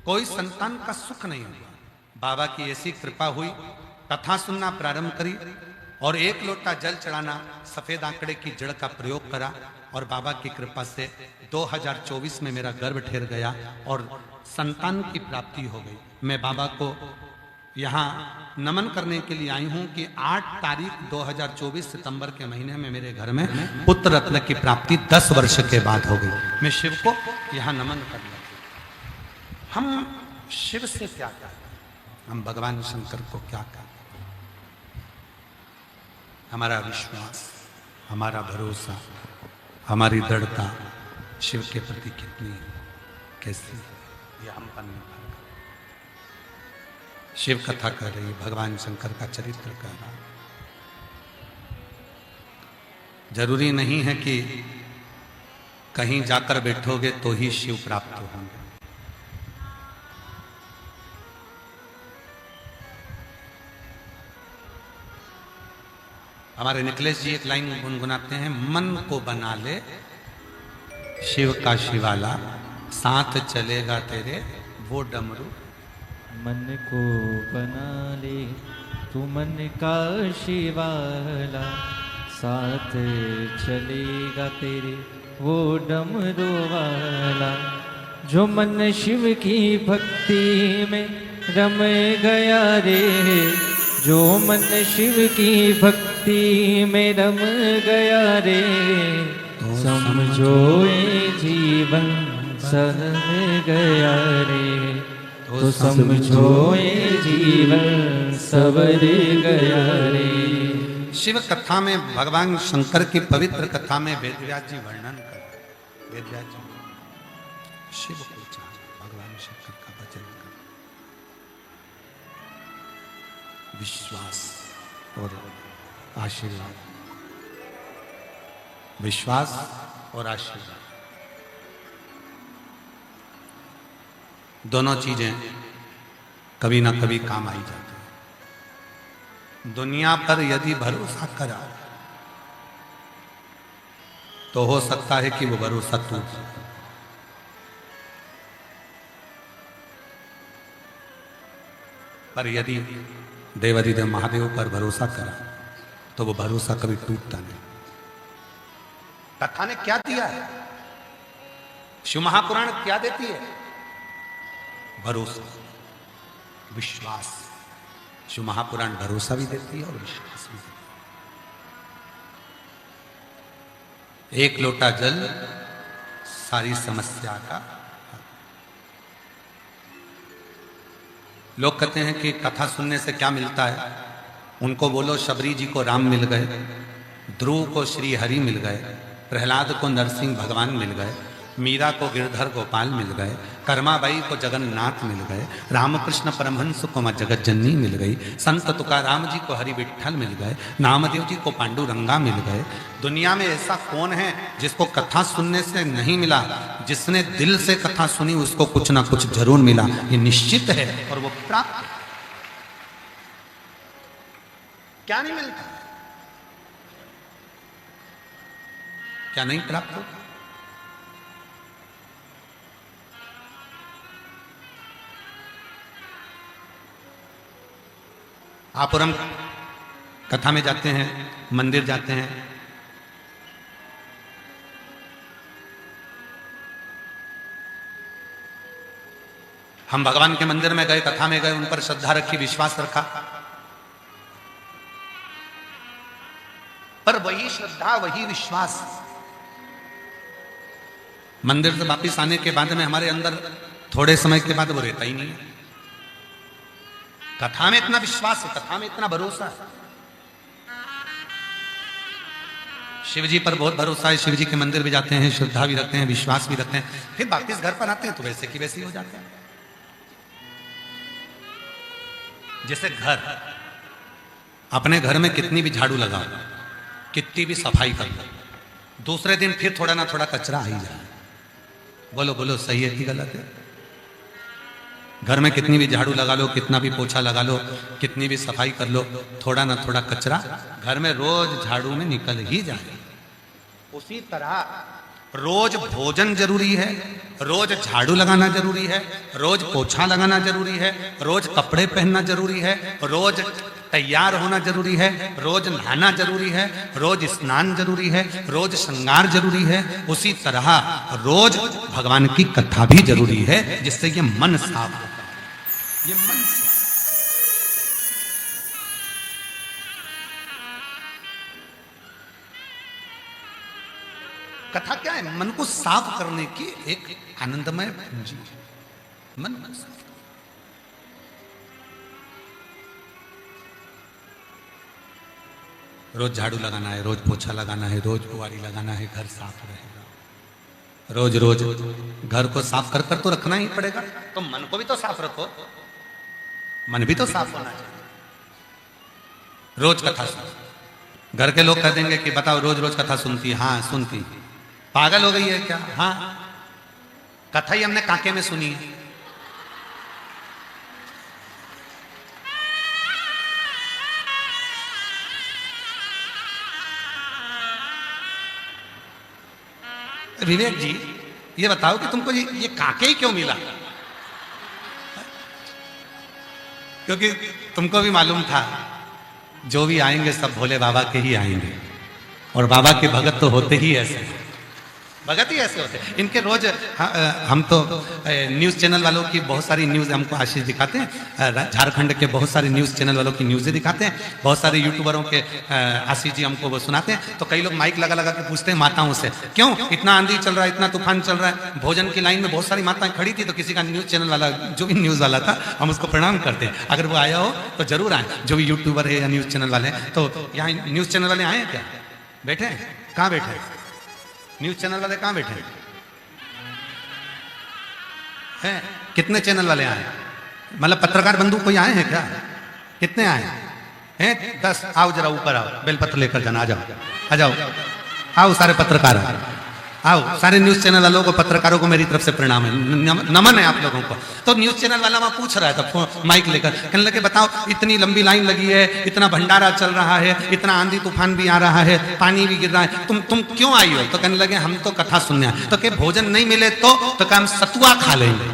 कोई संतान का सुख नहीं हुआ। बाबा की ऐसी कृपा हुई, कथा सुनना प्रारंभ करी और 1 लोटा जल चढ़ाना, सफेद आंकड़े की जड़ का प्रयोग करा और बाबा की कृपा से 2024 में मेरा गर्भ ठहर गया और संतान की प्राप्ति हो गई। मैं बाबा को यहाँ नमन करने के लिए आई हूँ कि 8 तारीख 2024 सितंबर के महीने में मेरे घर में पुत्र रत्न की प्राप्ति 10 वर्ष के बाद हो गई। मैं शिव को यहाँ नमन कर रहा हूँ। हम शिव से क्या कहते हैं, हम भगवान शंकर को क्या कहते हैं? हमारा विश्वास, हमारा भरोसा, हमारी दृढ़ता शिव के प्रति कितनी, कैसी, ये हम पर निर्भर करता है। शिव कथा कर रही है, भगवान शंकर का चरित्र कर रहा है। जरूरी नहीं है कि कहीं जाकर बैठोगे तो ही शिव प्राप्त होंगे। हमारे निकलेश जी एक लाइन गुनगुनाते हैं, मन को बना ले शिव का शिवाला, साथ चलेगा तेरे वो डमरू। मन को बना ले तू मन का शिवाला, साथ चलेगा तेरे वो डमरू वाला। जो मन शिव की भक्ति में रम गया रे, जो मन शिव की भक्ति में रम गया रे, समझो ये जीवन सर गया रे, तो समझो ये जीवन सवर गया रे। शिव कथा में भगवान शंकर की पवित्र कथा में वेदव्यास जी वर्णन कर रहे हैं। वेदव्यास जी शिव को चाह भगवान शंकर का भजन कर, विश्वास और आशीर्वाद, विश्वास और आशीर्वाद दोनों चीजें कभी ना कभी काम आई जाती है। दुनिया पर यदि भरोसा करा तो हो सकता है कि वो भरोसा टूट जाए, पर यदि देवाधिदेव महादेव पर भरोसा करा तो वो भरोसा कभी टूटता नहीं। कथा ने क्या दिया है? शिव महापुराण क्या देती है? भरोसा, विश्वास। शिव महापुराण भरोसा भी देती है और विश्वास भी देती है। एक लोटा जल सारी समस्या का हल। लोग कहते हैं कि कथा सुनने से क्या मिलता है? उनको बोलो शबरी जी को राम मिल गए, ध्रुव को श्री हरि मिल गए, प्रहलाद को नरसिंह भगवान मिल गए, मीरा को गिरधर गोपाल मिल गए, कर्माबाई को जगन्नाथ मिल गए, रामकृष्ण परमहंस को मां जगत जननी मिल गई, संत तुकाराम जी को हरि विठ्ठल मिल गए, नामदेव जी को पांडुरंगा मिल गए। दुनिया में ऐसा कौन है जिसको कथा सुनने से नहीं मिला? जिसने दिल से कथा सुनी उसको कुछ ना कुछ जरूर मिला, ये निश्चित है और वो प्राप्त है। क्या नहीं मिलता? क्या नहीं प्राप्त होता? आप और हम कथा में जाते हैं, मंदिर जाते हैं, हम भगवान के मंदिर में गए, कथा में गए, उन पर श्रद्धा रखी, विश्वास रखा, पर वही श्रद्धा वही विश्वास मंदिर से वापिस आने के बाद में हमारे अंदर थोड़े समय के बाद वो रहता ही नहीं है। कथा में इतना विश्वास है, कथा में इतना भरोसा है, शिव जी पर बहुत भरोसा है, शिव जी के मंदिर भी जाते हैं, श्रद्धा भी रखते हैं, विश्वास भी रखते हैं, फिर वापिस घर पर आते हैं तो वैसे की वैसे ही हो जाते हैं। जैसे घर, अपने घर में कितनी भी झाड़ू लगाओ, कितनी भी सफाई कर लो, दूसरे दिन फिर थोड़ा ना थोड़ा कचरा आ ही जाए। बोलो बोलो, सही है कि गलत है? घर में कितनी भी झाड़ू लगा लो, कितना भी पोछा लगा लो, कितनी भी सफाई कर लो, थोड़ा ना थोड़ा कचरा घर में रोज झाड़ू में निकल ही जाए। उसी तरह रोज भोजन जरूरी है, रोज झाड़ू लगाना जरूरी है, रोज पोछा लगाना जरूरी है, रोज कपड़े पहनना जरूरी है, रोज तैयार होना जरूरी है, रोज नहाना जरूरी है, रोज स्नान जरूरी है, रोज श्रृंगार जरूरी है। उसी तरह रोज भगवान की कथा भी जरूरी है, जिससे ये मन साफ होता है। ये मन साफ। कथा क्या है? मन को साफ करने की एक आनंदमय पूंजी है। मन को साफ, रोज झाड़ू लगाना है, रोज पोछा लगाना है, रोज बुआरी लगाना है, घर साफ रहेगा। रोज रोज घर को साफ कर कर तो रखना ही पड़ेगा, तो मन को भी तो साफ रखो। मन भी तो साफ होना चाहिए। रोज कथा सुन, घर के लोग कह देंगे कि बताओ रोज रोज कथा सुनती? हाँ सुनती। पागल हो गई है क्या? हाँ, कथा ही हमने कांके में सुनी है। विवेक जी ये बताओ कि तुमको ये काके ही क्यों मिला? क्योंकि तुमको भी मालूम था जो भी आएंगे सब भोले बाबा के ही आएंगे, और बाबा के भगत तो होते ही ऐसे हैं, भगत ही ऐसे होते हैं। इनके रोज हम तो न्यूज़ चैनल वालों की बहुत सारी न्यूज़ हमको आशीष दिखाते हैं, झारखंड के बहुत सारे न्यूज़ चैनल वालों की न्यूज़ें दिखाते हैं, बहुत सारे यूट्यूबरों के आशीष जी हमको वो सुनाते हैं। तो कई लोग माइक लगा लगा के पूछते हैं माताओं से, क्यों इतना आंधी चल रहा है, इतना तूफान चल रहा है? भोजन की लाइन में बहुत सारी माताएं खड़ी थी, तो किसी का न्यूज़ चैनल वाला जो भी न्यूज़ वाला था हम उसको प्रणाम करते हैं। अगर वो आया हो तो जरूर आए, जो भी यूट्यूबर है या न्यूज़ चैनल वाले हैं। तो यहाँ न्यूज़ चैनल वाले आए हैं क्या? बैठे हैं? कहाँ बैठे हैं? न्यूज़ चैनल वाले कहाँ बैठे हैं? कितने चैनल वाले आए? मतलब पत्रकार बंधु कोई आए हैं क्या? कितने आए हैं? 10। आओ जरा ऊपर आओ, बेलपत्र लेकर जाना। आ जाओ, आ जाओ, आओ सारे पत्रकार आओ, सारे न्यूज़ चैनल वालों को, पत्रकारों को मेरी तरफ से प्रणाम है, नमन है आप लोगों को। तो न्यूज़ चैनल वाला वहाँ पूछ रहा था माइक लेकर, कहने लगे बताओ इतनी लंबी लाइन लगी है, इतना भंडारा चल रहा है, इतना आंधी तूफान भी आ रहा है, पानी भी गिर रहा है, तुम क्यों आई हो? तो कहने लगे हम तो कथा सुनने आए। तो क्या भोजन नहीं मिले तो क्या हम सतुआ खा लेंगे?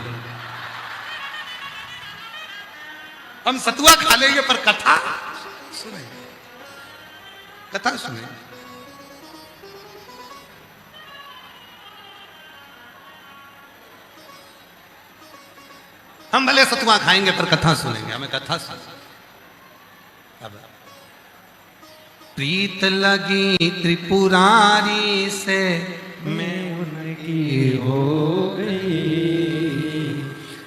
हम सतुआ खा लेंगे पर कथा सुने, कथा सुने। हम भले सतुआ खाएंगे पर कथा सुनेंगे, हमें कथा सुन। अब प्रीत लगी त्रिपुरारी से मैं उनकी हो गई,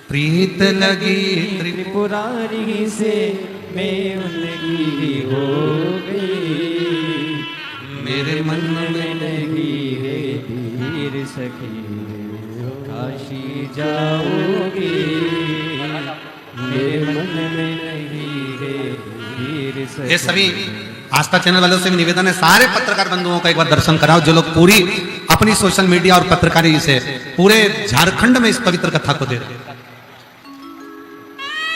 प्रीत लगी त्रिपुरारी से मैं उनकी हो गई, मेरे मन में नहीं है धीर सखी, काशी जाओगी, मेरे मन में नहीं है धीर सखी। ये सभी आस्था चैनल वालों से भी निवेदन है, सारे पत्रकार बंधुओं का एक बार दर्शन कराओ, जो लोग पूरी अपनी सोशल मीडिया और पत्रकारी से पूरे झारखंड में इस पवित्र कथा को दे रहे हैं।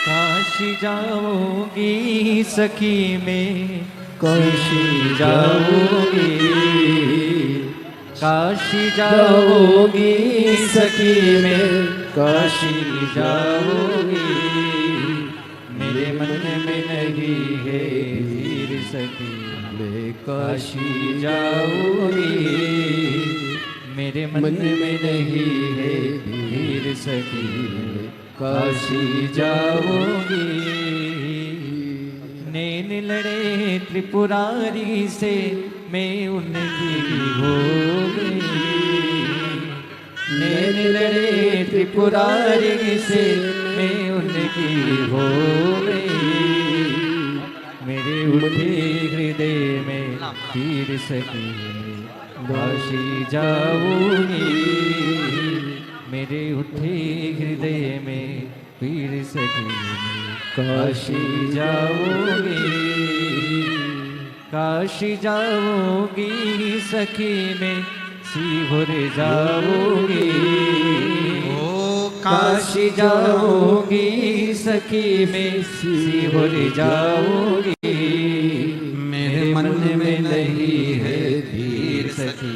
काशी जाओगी सखी में, काशी जाओगी, काशी जाओगी सखी में, काशी जाओगी, मेरे मन में नहीं है धीर सखी, मैं काशी जाओगी, मेरे मन में नहीं है धीर सखी, काशी जाओगी। नैन लड़े त्रिपुरारी से मैं उनकी हो गई, नैन लड़े त्रिपुरारी से मैं उनकी हो गई, मेरे उठे हृदय में तीर सकी, काशी जाऊंगी, मेरे उठे हृदय में पीर सकी, काशी जाऊंगी, काशी जाऊंगी सखी में सीहोर जाऊंगी, काशी जाऊंगी सखी में सीहोर जाऊंगी, मेरे मन में नहीं है धीर सखी,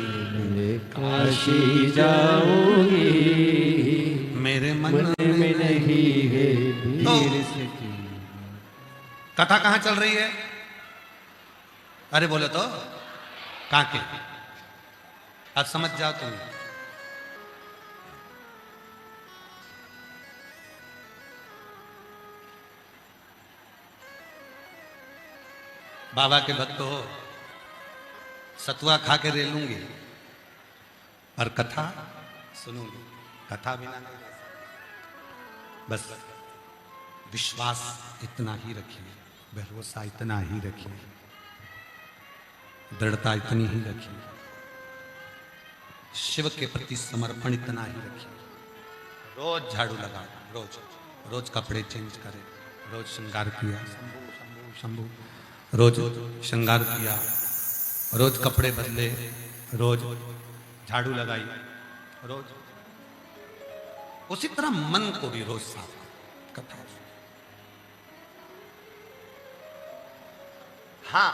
काशी जाऊंगी, मेरे मन में नहीं है धीर सखी। कथा कहाँ चल रही है? अरे बोले तो काके, अब समझ जाओ तुम। बाबा के भक्त हो, सतुआ खा के रेलूंगी और कथा सुनूंगी, कथा बिना नहीं रह सकती। बस विश्वास इतना ही रखिए, भरोसा इतना ही रखिए, दृढ़ता इतनी ही रखिए, शिव के प्रति समर्पण इतना ही रखिए। रोज झाड़ू लगाओ, रोज रोज कपड़े चेंज करें, रोज श्रृंगार किया, शंभू शंभू शंभू, रोज श्रृंगार किया, रोज कपड़े बदले, रोज झाड़ू लगाई, रोज उसी तरह मन को भी रोज साफ करता है। हाँ,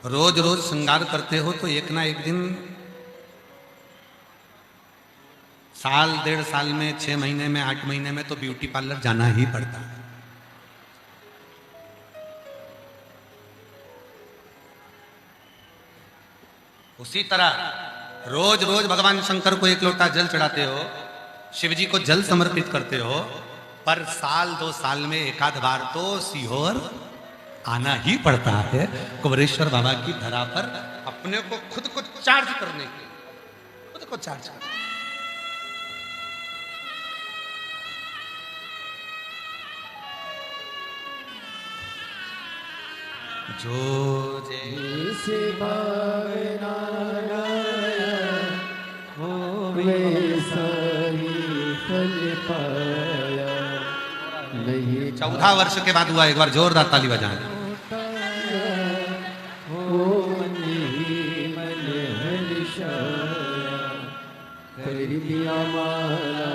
रोज रोज श्रृंगार करते हो तो एक ना एक दिन, साल 1.5 साल में, 6 महीने में, 8 महीने में तो ब्यूटी पार्लर जाना ही पड़ता है। उसी तरह रोज रोज भगवान शंकर को 1 लोटा जल चढ़ाते हो, शिव जी को जल समर्पित करते हो, पर साल 2 साल में 1 आध बार तो सीहोर आना ही पड़ता है कुबेरेश्वर बाबा की धरा पर, अपने को खुद को चार्ज करने के, खुद को चार्ज करने। जो जैसे भावना लाया हो वैसा ही फल पाया, नहीं 14 वर्ष के बाद हुआ। एक बार जोरदार ताली बजाएं। हो मन ही मन हर्षाया, कर दिया माला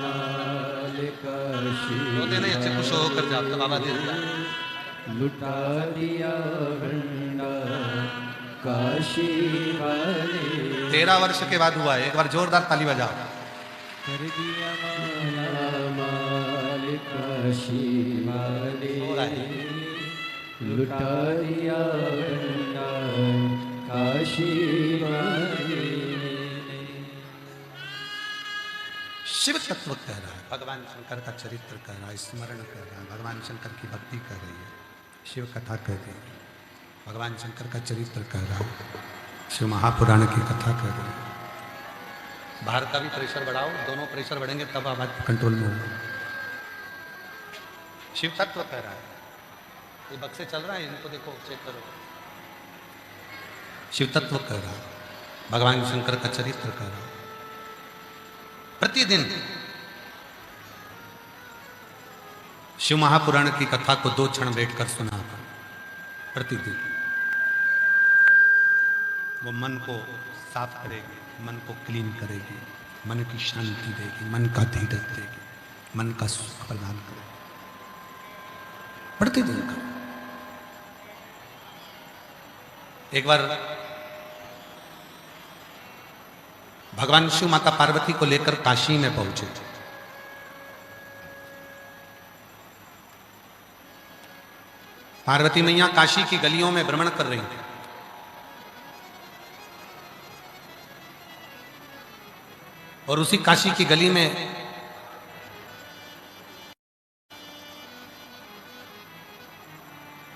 माल का रोते नहीं, अच्छे खुश होकर जाओ तो बाबा दे दिया। लुटा दिया भंडार काशी वाले, 13 वर्ष के बाद हुआ है। एक बार जोरदार ताली बजाओ। कर दिया माला माल काशी वाले, हो रहा है। लुटा दिया भंडार काशी वाले। शिव तत्व कह रहा है, भगवान शंकर का चरित्र कह रहा है, स्मरण कर रहा है, भगवान शंकर की भक्ति कर रही है, शिव कथा कर रही है, भगवान शंकर का चरित्र कह रहा है, शिव महापुराण की कथा कर रही है। बाहर का भी प्रेशर बढ़ाओ, दोनों प्रेशर बढ़ेंगे तब आवाज कंट्रोल में होगा। शिव तत्व कह रहा है। ये बक्से चल रहा है, इनको देखो, चेक करो। शिव तत्व कह रहा है, भगवान शंकर का चरित्र कह रहा है। प्रतिदिन शिव महापुराण की कथा को 2 क्षण बैठकर सुना प्रतिदिन। वो मन को साफ करेगी, मन को क्लीन करेगी, मन की शांति देगी, मन का धीरज देगी, मन का सुख प्रदान करेगी। प्रतिदिन का एक बार भगवान शिव माता पार्वती को लेकर काशी में पहुंचे थे। पार्वती मैया काशी की गलियों में भ्रमण कर रही थी। और उसी काशी की गली में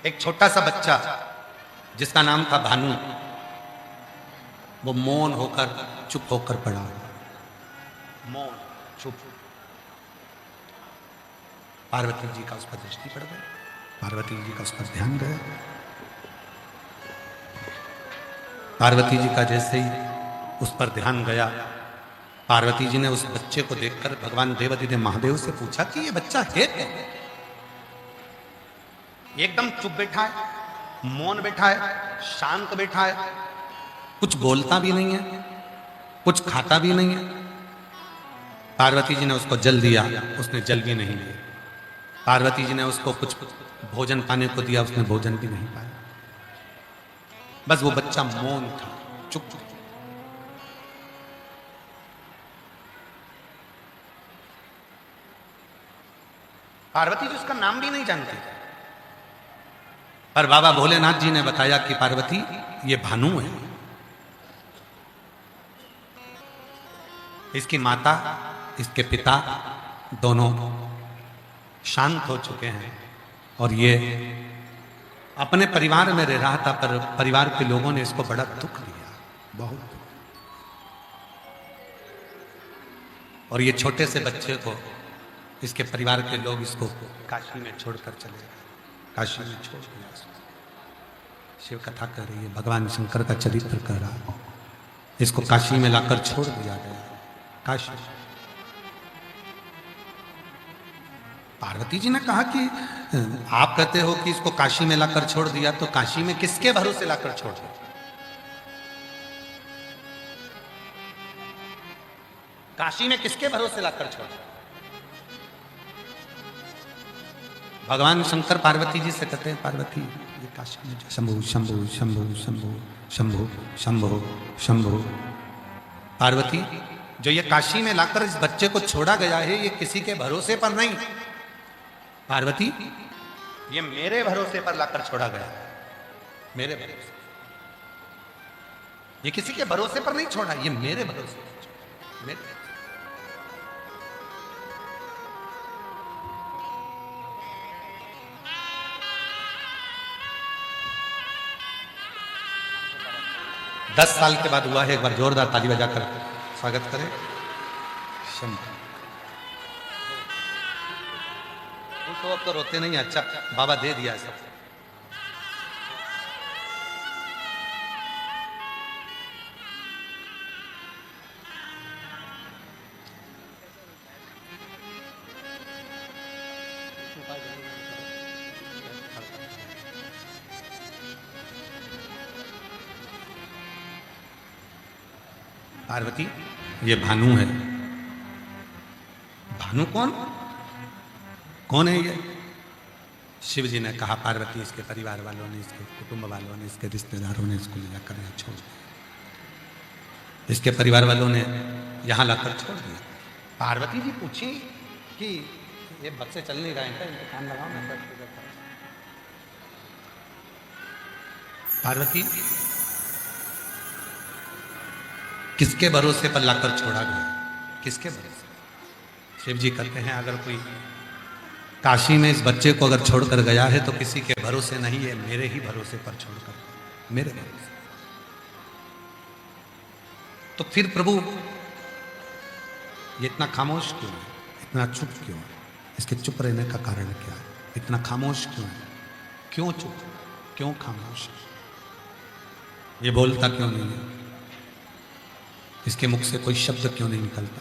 एक छोटा सा बच्चा जिसका नाम था भानु, वो मौन होकर, चुप होकर पड़ा। मौन, चुप। पार्वती जी का उस पर दृष्टि पड़ गई, पार्वती जी का उस पर ध्यान गया। पार्वती जी का जैसे ही उस पर ध्यान गया, पार्वती जी ने उस बच्चे को देखकर भगवान देवाधिदेव महादेव से पूछा कि ये बच्चा है क्या? एकदम चुप बैठा है, मौन बैठा है, शांत बैठा है, कुछ बोलता भी नहीं है, कुछ खाता भी नहीं है। पार्वती जी ने उसको जल दिया, उसने जल भी नहीं लिया। पार्वती जी ने उसको कुछ भोजन पाने को दिया, उसने भोजन भी नहीं पाया। बस वो बच्चा मौन था, चुप चुप। पार्वती जी उसका नाम भी नहीं जानती, पर बाबा भोलेनाथ जी ने बताया कि पार्वती ये भानु है। इसकी माता, इसके पिता दोनों शांत हो चुके हैं और ये अपने परिवार में रह रहा था, पर परिवार के लोगों ने इसको बड़ा दुख दिया, बहुत दुख। और ये छोटे से बच्चे को इसके परिवार के लोग इसको काशी में छोड़कर चले गए, काशी में छोड़ दिया। शिव कथा कर रही है, भगवान शंकर का चरित्र कर रहा है, इसको काशी में लाकर छोड़ दिया गया। काशी पार्वती जी ने कहा कि आप कहते हो कि इसको काशी में लाकर छोड़ दिया, तो काशी में किसके भरोसे लाकर छोड़ दिया? काशी में किसके भरोसे लाकर छोड़ दिया? भगवान शंकर पार्वती जी से कहते हैं, पार्वती ये काशी में शंभु शंभु शंभु शंभु शंभु शंभु शंभु, पार्वती जो ये काशी में लाकर इस बच्चे को छोड़ा गया है, ये किसी के भरोसे पर नहीं, पार्वती ये मेरे भरोसे पर लाकर छोड़ा गया, मेरे भरोसे, ये किसी के भरोसे पर नहीं छोड़ा, ये मेरे भरोसे पर छोड़ा, मेरे। दस साल के बाद हुआ है, एक बार जोरदार ताली बजाकर स्वागत करें। तो अब तो रोते नहीं, अच्छा बाबा दे दिया है सब। पार्वती ये भानु है। भानु कौन? कौन है ये? शिव जी ने कहा पार्वती इसके परिवार वालों ने, इसके कुटुंब वालों ने, इसके रिश्तेदारों ने इसको ले जाकर यहाँ छोड़ दिया, इसके परिवार वालों ने यहाँ लाकर छोड़ दिया। पार्वती जी पूछी कि ये बच्चे चल नहीं रहे हैं क्या, इनको कान लगाओ ना। पार्वती किसके भरोसे पर लाकर छोड़ा गया? किसके भरोसे? शिव जी कहते हैं अगर कोई काशी में इस बच्चे को अगर छोड़कर गया है तो किसी के भरोसे नहीं है, मेरे ही भरोसे पर छोड़कर, मेरे भरोसे। तो फिर प्रभु ये इतना खामोश क्यों है, इतना चुप क्यों है? इसके चुप रहने का कारण क्या है? इतना खामोश क्यों है? क्यों चुप, क्यों खामोश? ये बोलता क्यों नहीं है? इसके मुख से कोई शब्द क्यों नहीं निकलता?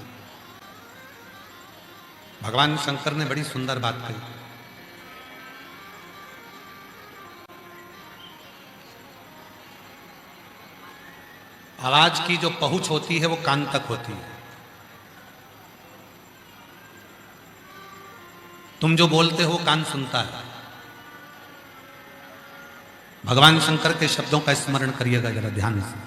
भगवान शंकर ने बड़ी सुंदर बात कही। आवाज की जो पहुंच होती है वो कान तक होती है। तुम जो बोलते हो कान सुनता है। भगवान शंकर के शब्दों का स्मरण करिएगा जरा ध्यान से।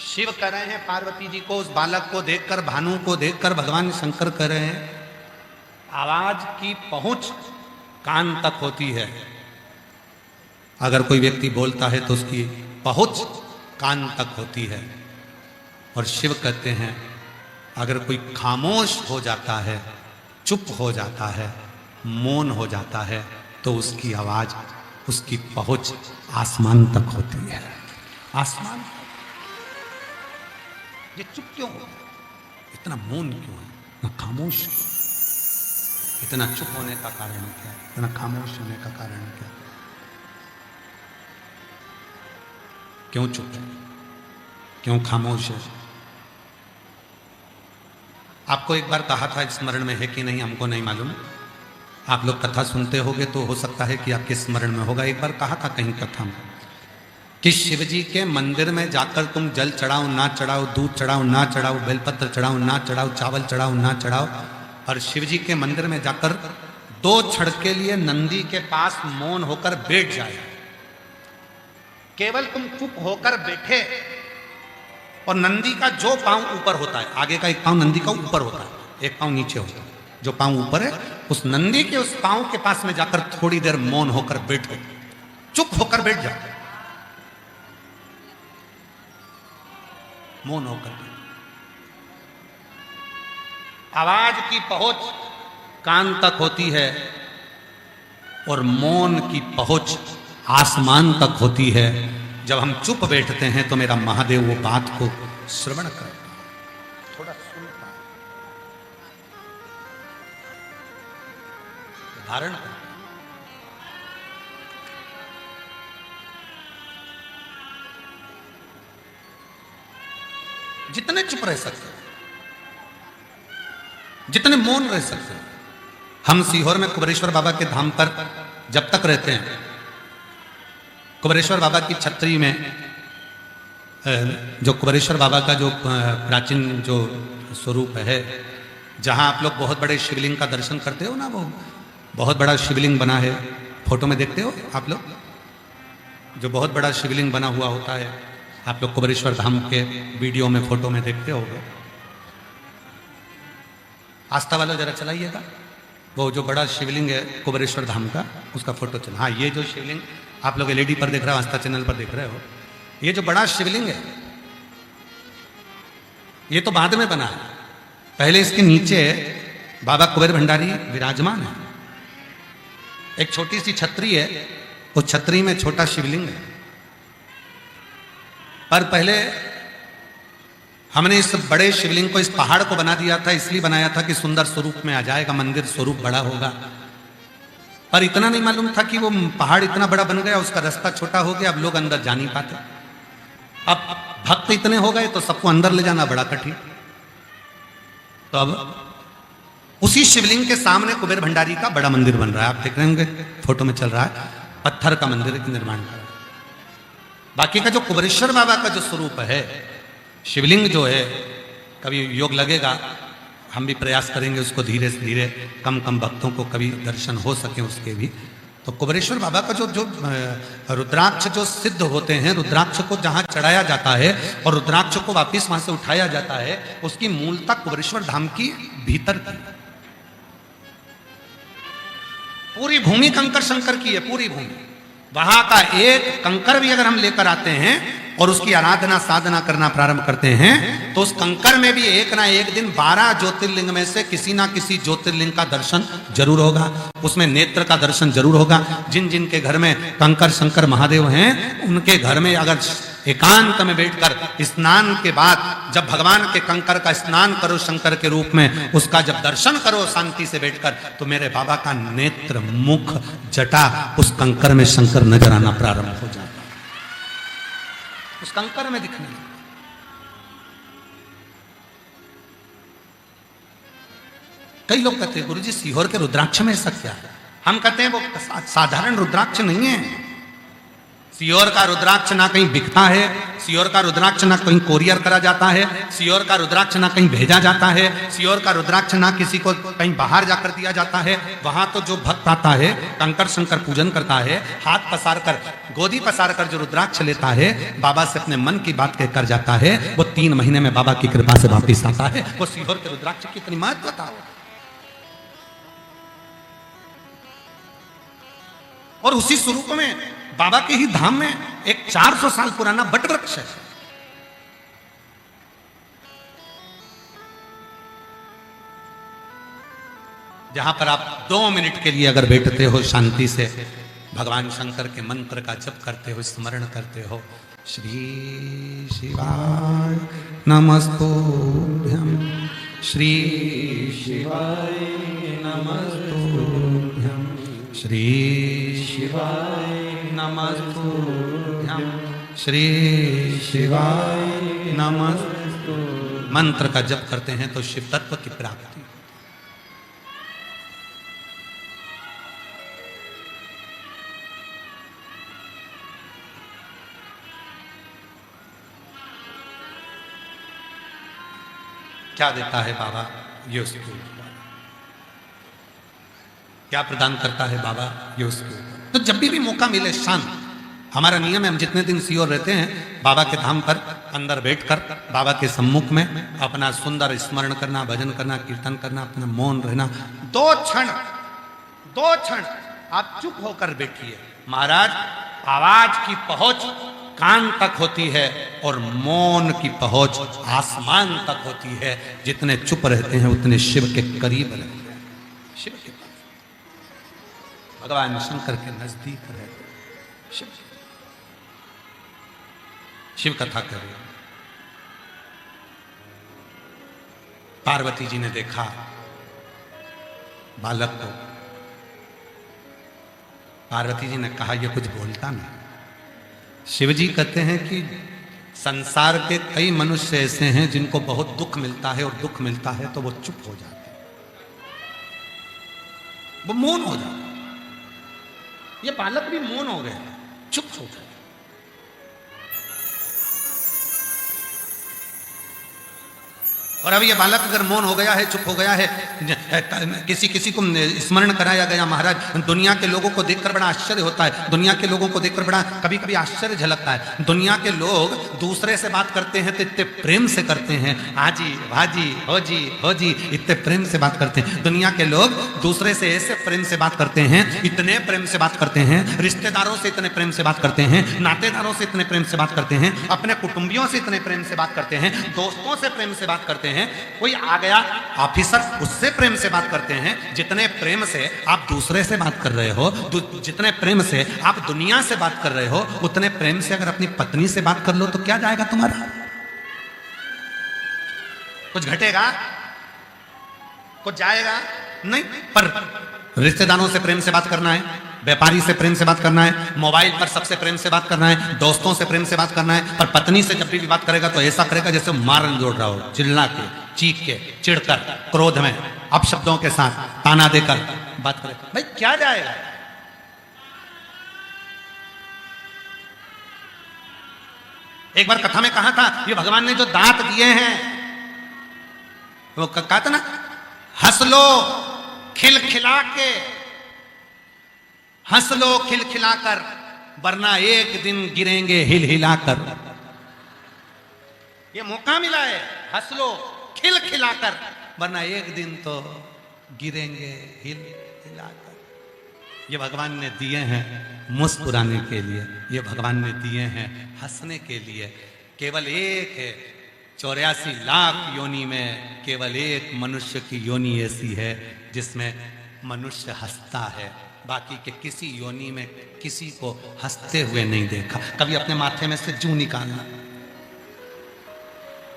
शिव कह रहे हैं पार्वती जी को, उस बालक को देखकर, भानु को देखकर भगवान शंकर कह रहे हैं आवाज की पहुंच कान तक होती है। अगर कोई व्यक्ति बोलता है तो उसकी पहुंच कान तक होती है। और शिव कहते हैं अगर कोई खामोश हो जाता है, चुप हो जाता है, मौन हो जाता है, तो उसकी आवाज, उसकी पहुंच आसमान तक होती है। आसमान तक। ये चुप क्यों हो? इतना मौन क्यों है? इतना खामोश क्यों? इतना चुप होने का कारण क्या है? इतना खामोश होने का कारण क्या है? क्यों चुप है? क्यों खामोश है? आपको एक बार कहा था, स्मरण में है कि नहीं हमको नहीं मालूम। आप लोग कथा सुनते होगे तो हो सकता है कि आपके स्मरण में होगा। एक बार कहा था कहीं कथा में कि शिव जी के मंदिर में जाकर तुम जल चढ़ाओ ना चढ़ाओ, दूध चढ़ाओ ना चढ़ाओ, बेलपत्र चढ़ाओ ना चढ़ाओ, चावल चढ़ाओ ना चढ़ाओ, और शिव जी के मंदिर में जाकर 2 क्षण के लिए नंदी के पास मौन होकर बैठ जाए। केवल तुम चुप होकर बैठे और नंदी का जो पांव ऊपर होता है, आगे का एक पांव नंदी का ऊपर होता है, एक पांव नीचे होता है, जो पांव ऊपर है उस नंदी के उस पांव के पास में जाकर थोड़ी देर मौन होकर बैठो, चुप होकर बैठ जाओ, मौन होकर। आवाज की पहुंच कान तक होती है और मौन की पहुंच आसमान तक होती है। जब हम चुप बैठते हैं तो मेरा महादेव वो बात को श्रवण करता है, थोड़ा सुनता है, धारण करता है। जितने चुप रह सकते, जितने मौन रह सकते, हम सीहोर में कुबेरेश्वर बाबा के धाम पर जब तक रहते हैं, कुबेरेश्वर बाबा की छतरी में जो कुबेरेश्वर बाबा का जो प्राचीन जो स्वरूप है, जहाँ आप लोग बहुत बड़े शिवलिंग का दर्शन करते हो ना, वो बहुत बड़ा शिवलिंग बना है, फोटो में देखते हो आप लोग, जो बहुत बड़ा शिवलिंग बना हुआ होता है, आप लोग कुबेरेश्वर धाम के वीडियो में फोटो में देखते होगे। आस्था वालों जरा चलाइएगा, वो जो बड़ा शिवलिंग है कुबेरेश्वर धाम का, उसका फोटो चला। हाँ, ये जो शिवलिंग आप लोग एलईडी पर देख रहे हो, आस्था चैनल पर देख रहे हो, ये जो बड़ा शिवलिंग है ये तो बाद में बना है, पहले इसके नीचे बाबा कुबेर भंडारी विराजमान है। एक छोटी सी छतरी है, उस छतरी में छोटा शिवलिंग है। पर पहले हमने इस बड़े शिवलिंग को, इस पहाड़ को बना दिया था, इसलिए बनाया था कि सुंदर स्वरूप में आ जाएगा, मंदिर स्वरूप बड़ा होगा। पर इतना नहीं मालूम था कि वो पहाड़ इतना बड़ा बन गया, उसका रास्ता छोटा हो गया, अब लोग अंदर जा नहीं पाते। अब भक्त इतने हो गए तो सबको अंदर ले जाना बड़ा कठिन। तो अब उसी शिवलिंग के सामने कुबेर भंडारी का बड़ा मंदिर बन रहा है, आप देख रहे होंगे फोटो में चल रहा है, पत्थर का मंदिर का निर्माण कर रहा है। बाकी का जो कुबेरेश्वर बाबा का जो स्वरूप है, शिवलिंग जो है, कभी योग लगेगा, हम भी प्रयास करेंगे उसको धीरे से धीरे, कम कम भक्तों को कभी दर्शन हो सके उसके भी। तो कुबेरेश्वर बाबा का जो रुद्राक्ष जो सिद्ध होते हैं, रुद्राक्ष को जहां चढ़ाया जाता है और रुद्राक्ष को वापिस वहां से उठाया जाता है, उसकी मूलता कुबेरेश्वर धाम की भीतर की, पूरी भूमि कंकर शंकर की है, पूरी भूमि। वहां का एक कंकर भी अगर हम लेकर आते हैं और उसकी आराधना साधना करना प्रारंभ करते हैं, तो उस कंकर में भी एक ना एक दिन 12 ज्योतिर्लिंग में से किसी ना किसी ज्योतिर्लिंग का दर्शन जरूर होगा, उसमें नेत्र का दर्शन जरूर होगा। जिन जिन के घर में कंकर शंकर महादेव हैं, उनके घर में अगर एकांत में बैठकर स्नान के बाद जब भगवान के कंकर का स्नान करो शंकर के रूप में, उसका जब दर्शन करो शांति से बैठकर, तो मेरे बाबा का नेत्र, मुख, जटा उस कंकर में शंकर नजर आना प्रारंभ हो जाता, उस कंकर में दिखने लगता। कई लोग कहते हैं गुरुजी सीहोर के रुद्राक्ष में ऐसा क्या है? हम कहते हैं वो साधारण रुद्राक्ष नहीं है। सीहोर का रुद्राक्ष ना कहीं बिकता है, सीहोर का रुद्राक्ष ना कहीं कोरियर करा जाता है, सीहोर का रुद्राक्ष ना कहीं भेजा जाता है, सीहोर का रुद्राक्ष ना किसी को कहीं बाहर जाकर दिया जाता है। वहां तो जो भक्त आता है, कंकर शंकर पूजन करता है, हाथ पसार कर, गोदी पसार कर जो रुद्राक्ष लेता है, बाबा से अपने मन की बात कहकर जाता है, वो 3 महीने में बाबा की कृपा से वापिस आता है। वो सीहोर के रुद्राक्ष की इतनी महत्वता हो। और उसी स्वरूप में बाबा के ही धाम में एक 400 साल पुराना बट वृक्ष है। जहां पर आप 2 मिनट के लिए अगर बैठते हो शांति से, भगवान शंकर के मंत्र का जप करते हो, स्मरण करते हो, श्री शिवाय नमस्तुभ्यं, श्री शिवाय नमस्तुभ्यं, श्री शिवाय नमस्तुभ्यं, श्री शिवाय नमस्तुभ्यं। मंत्र का जप करते हैं तो शिव तत्व की प्राप्ति। क्या देता है बाबा? ये उसके ऊपर क्या प्रदान करता है बाबा, ये उसके ऊपर। तो जब भी मौका मिले शांत, हमारा नियम है, हम जितने दिन सीहोर रहते हैं, बाबा के धाम पर अंदर बैठकर बाबा के सम्मुख में अपना सुंदर स्मरण करना, भजन करना, कीर्तन करना, अपना मौन रहना। 2 क्षण आप चुप होकर बैठिए। महाराज, आवाज की पहुंच कान तक होती है और मौन की पहुंच आसमान तक होती है। जितने चुप रहते हैं उतने शिव के करीब रहते हैं, शिव के पास, भगवान शंकर के नजदीक रहते हैं। शिव कथा करिए। पार्वती जी ने देखा बालक को, पार्वती जी ने कहा ये कुछ बोलता नहीं। शिव जी कहते हैं कि संसार के कई मनुष्य ऐसे हैं जिनको बहुत दुख मिलता है और दुख मिलता है तो वो चुप हो जाते हैं। वो मौन हो जाता। ये बालक भी मौन हो गया, चुप हो गया। और अब ये बालक अगर मौन हो गया है, चुप हो गया है, किसी किसी को स्मरण कराया गया महाराज, दुनिया के लोगों को देखकर बड़ा आश्चर्य होता है, दुनिया के लोगों को देखकर बड़ा कभी कभी आश्चर्य झलकता है। दुनिया के लोग दूसरे से बात करते हैं तो इतने प्रेम से करते हैं, हाजी भाजी हो जी इतने प्रेम से बात करते हैं। दुनिया के लोग दूसरे से ऐसे प्रेम से बात करते हैं, इतने प्रेम से बात करते हैं, रिश्तेदारों से इतने प्रेम से बात करते हैं, नातेदारों से इतने प्रेम से बात करते हैं, अपने कुटुंबियों से इतने प्रेम से बात करते हैं, दोस्तों से प्रेम से बात करते हैं। कोई आ गया ऑफिसर, उससे प्रेम से बात करते हैं। जितने प्रेम से आप दूसरे से बात कर रहे हो, जितने प्रेम से आप दुनिया से बात कर रहे हो, उतने प्रेम से अगर अपनी पत्नी से बात कर लो तो क्या जाएगा तुम्हारा? कुछ घटेगा? कुछ जाएगा? नहीं। पर रिश्तेदारों से प्रेम से बात करना है, व्यापारी से प्रेम से बात करना है, मोबाइल पर सबसे प्रेम से बात करना है, दोस्तों से प्रेम से बात करना है। पर पत्नी से जब भी बात करेगा तो ऐसा करेगा जैसे मारन जोड़ रहा हो, चिल्ला के, चीख के, चिढ़कर, क्रोध में, अपशब्दों के साथ, ताना देकर बात करेगा। भाई क्या जाएगा? एक बार कथा में कहा था, ये भगवान ने जो दांत दिए हैं, वो कहा था ना, हंस लो खिलखिला के, हंस लो खिलखिलाकर, वरना एक दिन गिरेंगे हिलहिलाकर। ये मौका मिला है, हंस लो खिलखिलाकर, वरना एक दिन तो गिरेंगे हिलहिलाकर। ये भगवान ने दिए हैं मुस्कुराने के लिए, ये भगवान ने दिए हैं हंसने के लिए। केवल एक है, 84 लाख योनि में केवल एक मनुष्य की योनि ऐसी है जिसमें मनुष्य हंसता है। बाकी के किसी योनि में किसी को हंसते हुए नहीं देखा। कभी अपने माथे में से जूं निकालना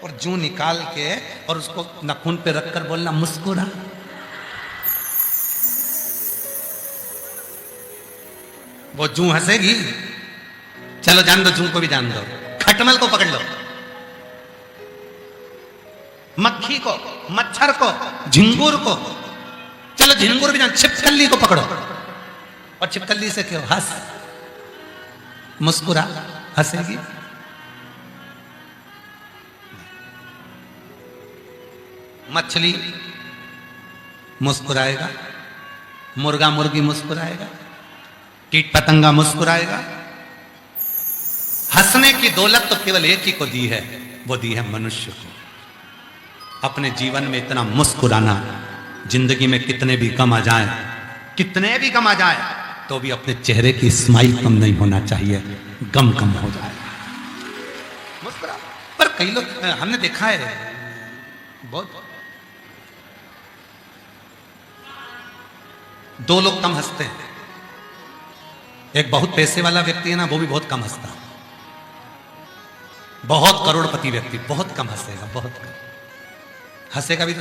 और जूं निकाल के और उसको नाखून पे रखकर बोलना मुस्कुरा। वो जूं हंसेगी। चलो जान दो, जूं को भी जान दो, खटमल को पकड़ लो, मक्खी को, मच्छर को, झिंगुर को, चलो झिंगुर भी जान, छिपकली को पकड़ो और छिपकली से क्यों हंस, मुस्कुरा, हंसेगी। मछली मुस्कुराएगा, मुर्गा मुर्गी मुस्कुराएगा, कीट पतंगा मुस्कुराएगा। हंसने की दौलत तो केवल एक ही को दी है, वो दी है मनुष्य को। अपने जीवन में इतना मुस्कुराना, जिंदगी में कितने भी गम आ जाए, कितने भी गम आ जाए, तो भी अपने चेहरे की स्माइल कम नहीं होना चाहिए, गम कम हो जाए, मुस्कुरा। पर कई लोग हमने देखा है, बहुत दो लोग कम हंसते हैं। एक बहुत पैसे वाला व्यक्ति है ना, वो भी बहुत कम हंसता है। बहुत करोड़पति व्यक्ति बहुत कम हंसेगा, बहुत कम हंसेगा भी तो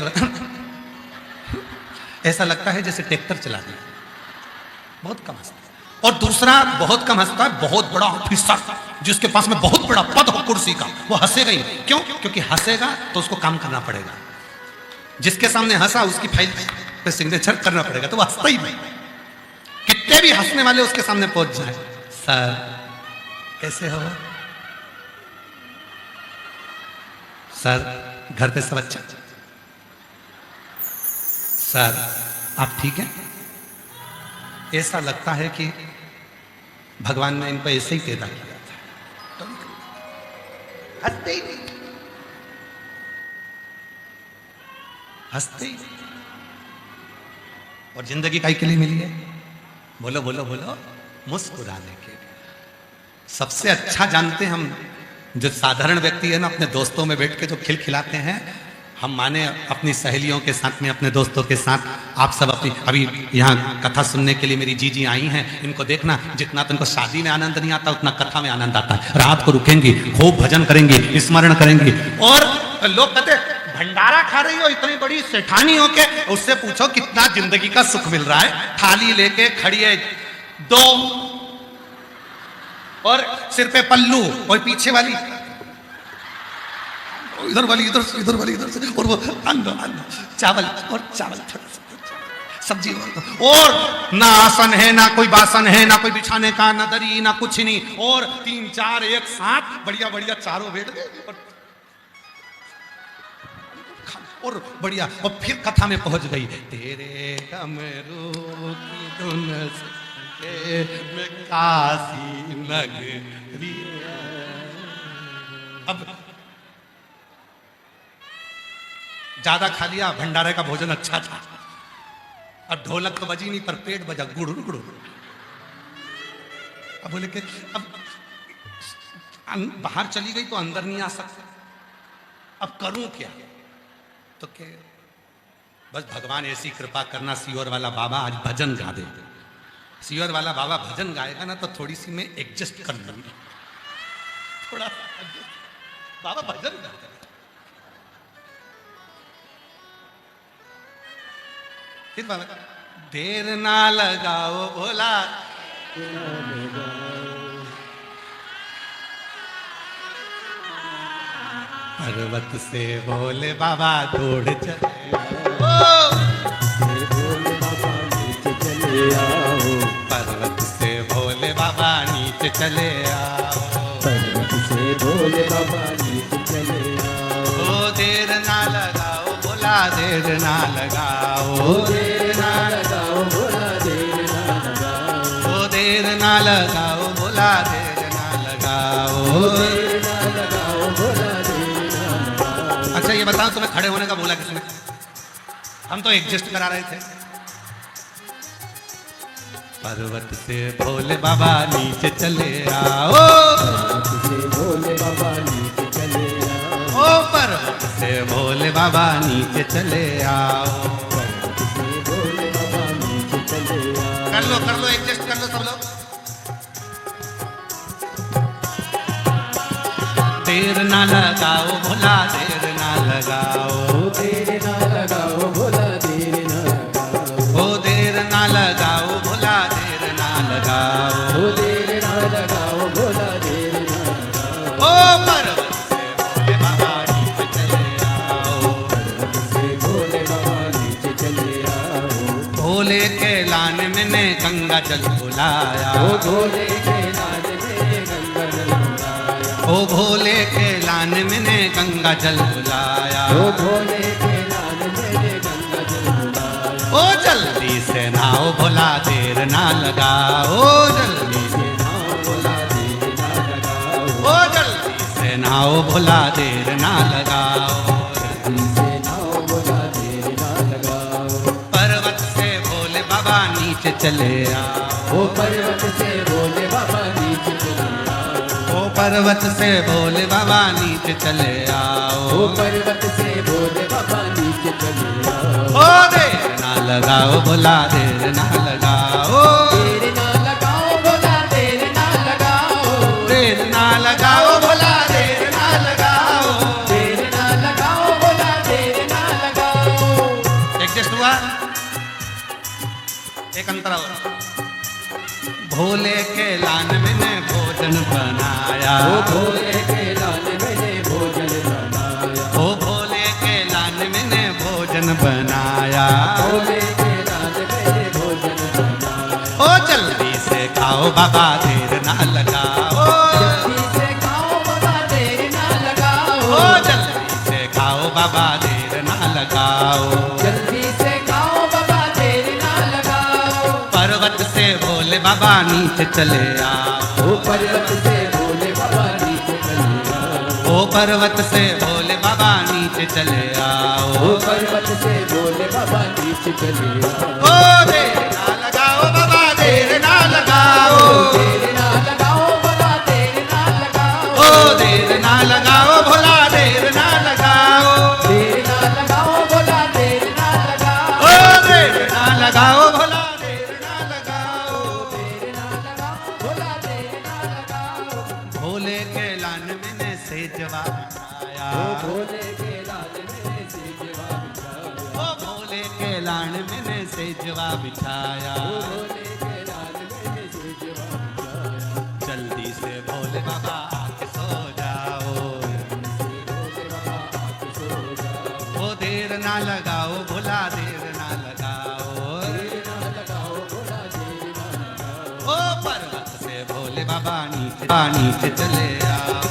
ऐसा लगता है जैसे ट्रैक्टर चला दिया, बहुत कम हंसता है। और दूसरा बहुत कम हंसता है, बहुत बड़ा ऑफिसर जिसके पास में बहुत बड़ा पद हो कुर्सी का, वो हंसेगा ही। क्यों? क्योंकि हंसेगा तो उसको काम करना पड़ेगा। जिसके सामने हंसा उसकी फाइल पे सिग्नेचर करना पड़ेगा, तो वो हंसता ही नहीं। कितने भी हंसने वाले उसके सामने पहुंच जाए, सर कैसे हो, सर घर पे सब अच्छा, सर आप ठीक हैं, ऐसा लगता है कि भगवान ने इनको ऐसे ही पैदा किया था। हंसते ही नहीं, हंसते ही। और जिंदगी काहे के लिए मिली है? बोलो बोलो बोलो, मुस्कुराने के लिए। सबसे अच्छा जानते हैं हम, जो साधारण व्यक्ति है ना, अपने दोस्तों में बैठ के जो खिलखिलाते हैं। हम माने अपनी सहेलियों के साथ में, अपने दोस्तों के साथ, आप सब अपनी, अभी यहाँ कथा सुनने के लिए मेरी जीजी आई हैं, इनको देखना, जितना तो इनको शादी में आनंद नहीं आता उतना कथा में आनंद आता है। रात को रुकेंगी, खूब भजन करेंगी, स्मरण करेंगी। और लोग कहते भंडारा खा रही हो इतनी बड़ी सेठानी हो के, उससे पूछो कितना जिंदगी का सुख मिल रहा है। थाली लेके खड़ी है दो, और सिर पे पल्लू, और पीछे वाली इधर वाली इधर से, इधर वाली इधर से, और वो अन्न अन्न चावल और चावल, थोड़ा सा सब्जी और ना आसन है, ना कोई बासन है, ना कोई बिछाने का, ना दरी, ना कुछ नहीं, और 3-4 एक साथ बढ़िया बढ़िया चारों बैठ गए और बढ़िया। और फिर कथा में पहुंच गई, तेरे डमरू की धुन से मैं काशी नगरी। अब ज्यादा खा लिया, भंडारे का भोजन अच्छा था, अब ढोलक तो बजी नहीं पर पेट बजा गुड़ुर गुड़ुर। अब बोले कि अब बाहर चली गई तो अंदर नहीं आ सकता, अब करूं क्या? तो क्या, बस भगवान ऐसी कृपा करना, सीहोर वाला बाबा आज भजन गा दे। सीहोर वाला बाबा भजन गाएगा ना तो थोड़ी सी मैं एडजस्ट कर लूंगी, थोड़ा बाबा भजन गा दे। फिर बाबा देर ना लगाओ भोला, पर्वत से बोले बाबा दौड़ चले आओ, पर्वत से बोले बाबा नीचे चले आओ, पर्वत से बोले बाबा नीचे चले आओ। ओ देर ना लगाओ भोला, देर ना लगाओ, ओ देर ना लगाओ भोला, देर ना लगाओ। ओ देर ना लगाओ भोला, देर ना लगाओ, ओ देर ना लगाओ भोला, देर ना लगाओ। अच्छा ये बताओ तुम्हें खड़े होने का बोला किसने? हम तो एडजस्ट करा रहे थे। पर्वत से भोले बाबा नीचे चले आओ, पर्वत से भोले बाबा नीचे चले आओ, ओ पर्वत से भोले बाबा नीचे चले आओ। पर्वत से भोले बाबा नीचे चले आओ। कर लो एडजस्ट कर लो सब लोग। देर ना लगाओ भोला, देर ना लगाओ, ओ देर ना लगाओ भोला, देर ना लगाओ। ओ देर ना लगाओ भोला, देर ना लगाओ, ओ देर ना लगाओ भोला, देर ना लगाओ। ओ पर्वत से भोले बाबा नीचे चले आओ, पर्वत से भोले बाबा नीचे चले आओ। भोले के लान मैंने गंगा जल बुलाया, ओ भोले के लाल में गंगा जल बुलाया, ओ भोले के लान मैंने गंगा जल बुलाया, ओ भोले के लाल में गंगा जल बुलाया। ओ जल्दी से नाओ भोला, देर ना लगाओ, जल्दी से नाव भोला, देर ना लगाओ। ओ जल्दी से नाओ भोला, देर ना लगाओ, जल्दी से नाव भोला, देर ना लगाओ। पर्वत से भोले बाबा नीचे चले आओ, ओ पर्वत से भोले बाबा नीचे चले आओ। ओ पर्वत से भोले बाबा नीचे चले आओ, ओ पर्वत से भोले बाबा नीचे चले आओ। ओ देर ना लगाओ भोला, देर ना लगाओ, देर ना लगाओ भोला, देर ना लगाओ। देर ना लगाओ भोला, देर ना लगाओ। देर ना लगाओ भोला, देर ना लगाओ। एडजस्ट हुआ? एक अंतरा और। भोले के लान मैंने भोजन बनाया, ओ भोले के लाल मैंने भोजन बनाया। ओ भोले के लान मैंने भोजन बनाया, भोले के लाल मैंने भोजन बनाया। ओ जल्दी से खाओ बाबा, देर ना लगाओ, जल्दी से खाओ बाबा, देर ना लगाओ। ओ जल्दी से खाओ बाबा, देर ना लगाओ, जल्दी से खाओ बाबा, देर ना लगाओ। पर्वत से भोले बाबा नीचे चले आओ, ओ पर्वत से भोले बाबा नीचे चले आओ। ओ पर्वत से भोले बाबा नीचे चले आओ, ओ पर्वत से भोले बाबा नीचे चले आओ। ओ देर ना लगाओ बाबा, देर ना लगाओ, देर ना लगाओ बाबा, देर ना लगाओ। ओ देर ना लगाओ भोला, देर ना लगाओ, देर ना लगाओ भोला, देर ना लगाओ। ओ देर ना लगाओ भोला, देर ना लगाओ। देर ना लगाओ भोला, देर ना लगाओ। भोले के लान मैंने से जवाब बिठाया, ओ भोले के लाल मैंने से जवाब बिठाया। ओ भोले के लान मैंने से जवाब बिठाया, ओ भोले के लाल मैंने से जवाब बिठाया। जल्दी से भोले बाबा आके सो जाओ, भोले बाबा आके सो जाओ। ओ देर ना लगाओ भोला, देर ना लगाओ, बाबा नीचे चले आओ,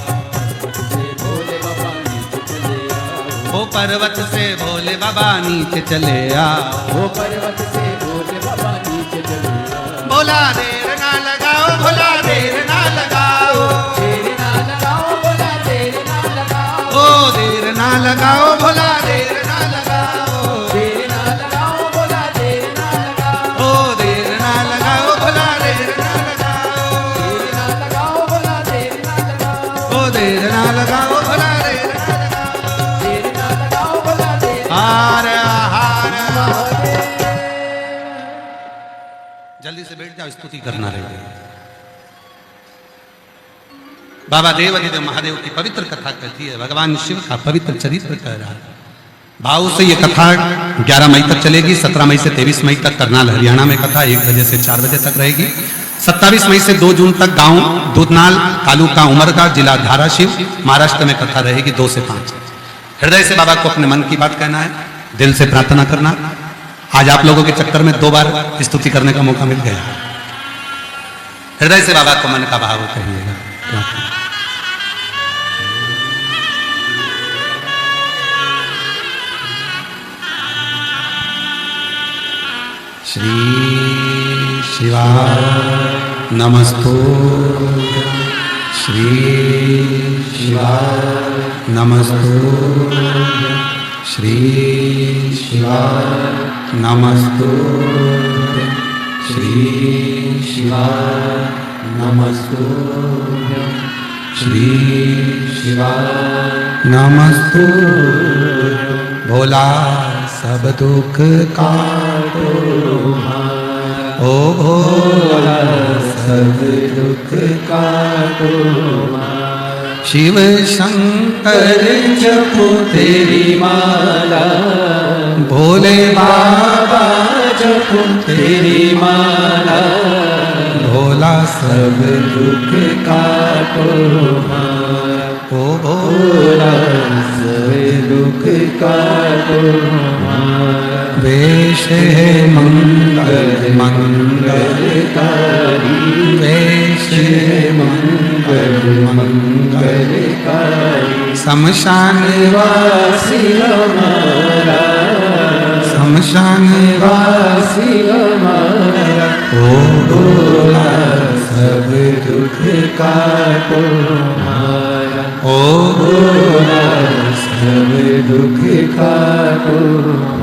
से भोले बाबा नीचे चले आओ, ओ पर्वत से भोले बाबा नीचे चले आओ, वो पर्वत से भोले बाबा नीचे चले आओ, भोला देर ना लगाओ, भोला देर ना लगाओ, देर ना लगाओ भोला देर ना लगाओ, ओ देर ना लगाओ, भोला देर ना लगाओ, देर ना लगाओ भोला देर ना लगाओ, ओ देर ना लगाओ, भोला देर ना लगाओ, देर ना लगाओ भोला देर ना लगाओ, ओ देर ना लगाओ, भोला देर ना लगाओ, देर ना लगाओ भोला देर ना हार हार। महादेव। जल्दी से बैठ जाओ, स्तुति करना रहेगा। बाबा देवाधिदेव महादेव की पवित्र कथा कहती है, भगवान शिव का पवित्र चरित्र कह रहा है। भाव से ये कथा 11 मई तक चलेगी, 17 मई से 23 मई तक करनाल हरियाणा में कथा 1 बजे से 4 बजे तक रहेगी। 27 मई से 2 जून तक गांव दूधनाल, तालुका उमरगा, जिला धाराशिव, महाराष्ट्र में कथा रहेगी 2 से 5। हृदय से बाबा को अपने मन की बात कहना है, दिल से प्रार्थना करना। आज आप लोगों के चक्कर में 2 बार स्तुति करने का मौका मिल गया। हृदय से बाबा को मन का भाव कहिएगा। श्री शिवाय नमस्तु, श्री शिवाय नमस्तु, श्री शिवाय नमस्तु, श्री शिवाय नमस्तु, श्री शिवाय नमस्तु। भोला सब दुख काटो, ओ भोला सब दुख काटो, शिव शंकर जपो तेरी माला, भोले बाबा जपो तेरी माला, भोला सब दुख काटो, ओ भोला सब दुख काटो। वेश है मंगल मंगलकारी, वेश है मंगल मंगलकारी, शमशान वासी हमारा, शमशान वासी हमारा, ओ भोला सब दुख काटो हमारा, ओ भोला सब दुख काटो हमारा।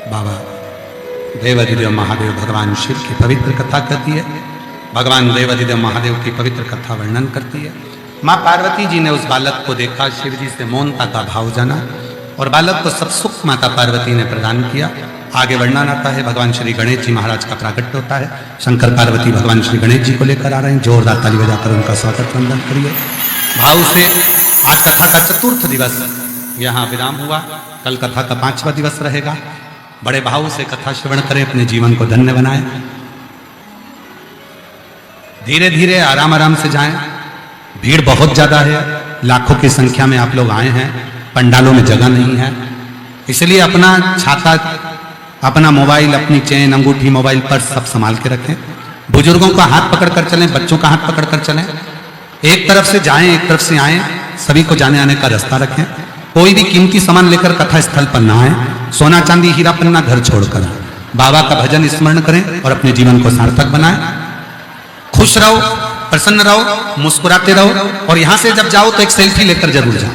बाबा देवाधिदेव महादेव भगवान शिव की पवित्र कथा कहती है। भगवान देवाधिदेव महादेव की पवित्र कथा वर्णन करती है। माँ पार्वती जी ने उस बालक को देखा, शिव जी से मौनता का भाव जाना और बालक को सब सुख माता पार्वती ने प्रदान किया। आगे वर्णन आता है, भगवान श्री गणेश जी महाराज का प्राकट्य होता है। शंकर पार्वती भगवान श्री गणेश जी को लेकर आ रहे हैं। जोरदार ताली बजाकर उनका स्वागत वंदन करिए भाव से। आज कथा का चतुर्थ दिवस यहाँ विराम हुआ, कल कथा का 5वां दिवस रहेगा। बड़े भाव से कथा श्रवण करें, अपने जीवन को धन्य बनाएं। धीरे धीरे आराम आराम से जाएं। भीड़ बहुत ज्यादा है, लाखों की संख्या में आप लोग आए हैं, पंडालों में जगह नहीं है, इसलिए अपना छाता, अपना मोबाइल, अपनी चेन, अंगूठी, मोबाइल, पर्स सब संभाल के रखें। बुजुर्गों का हाथ पकड़ कर चलें, बच्चों का हाथ पकड़ कर चलें। एक तरफ से जाएं, एक तरफ से आएं, सभी को जाने आने का रास्ता रखें। कोई भी कीमती सामान लेकर कथा स्थल पर ना आए। सोना चांदी हीरा पन्ना घर छोड़कर बाबा का भजन स्मरण करें और अपने जीवन को सार्थक बनाएं। खुश रहो, प्रसन्न रहो, मुस्कुराते रहो और यहां से जब जाओ तो एक सेल्फी लेकर जरूर जाओ,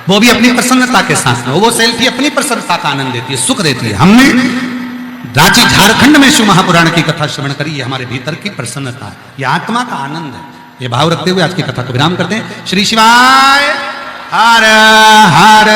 वो भी अपनी प्रसन्नता के साथ। वो सेल्फी अपनी प्रसन्नता का आनंद देती है, सुख देती है। हमने रांची झारखंड में शिव महापुराण की कथा श्रवण करी, ये हमारे भीतर की प्रसन्नता है, ये आत्मा का आनंद है। ये भाव रखते हुए आज की कथा को विराम करते हैं। श्री शिवाय हर हर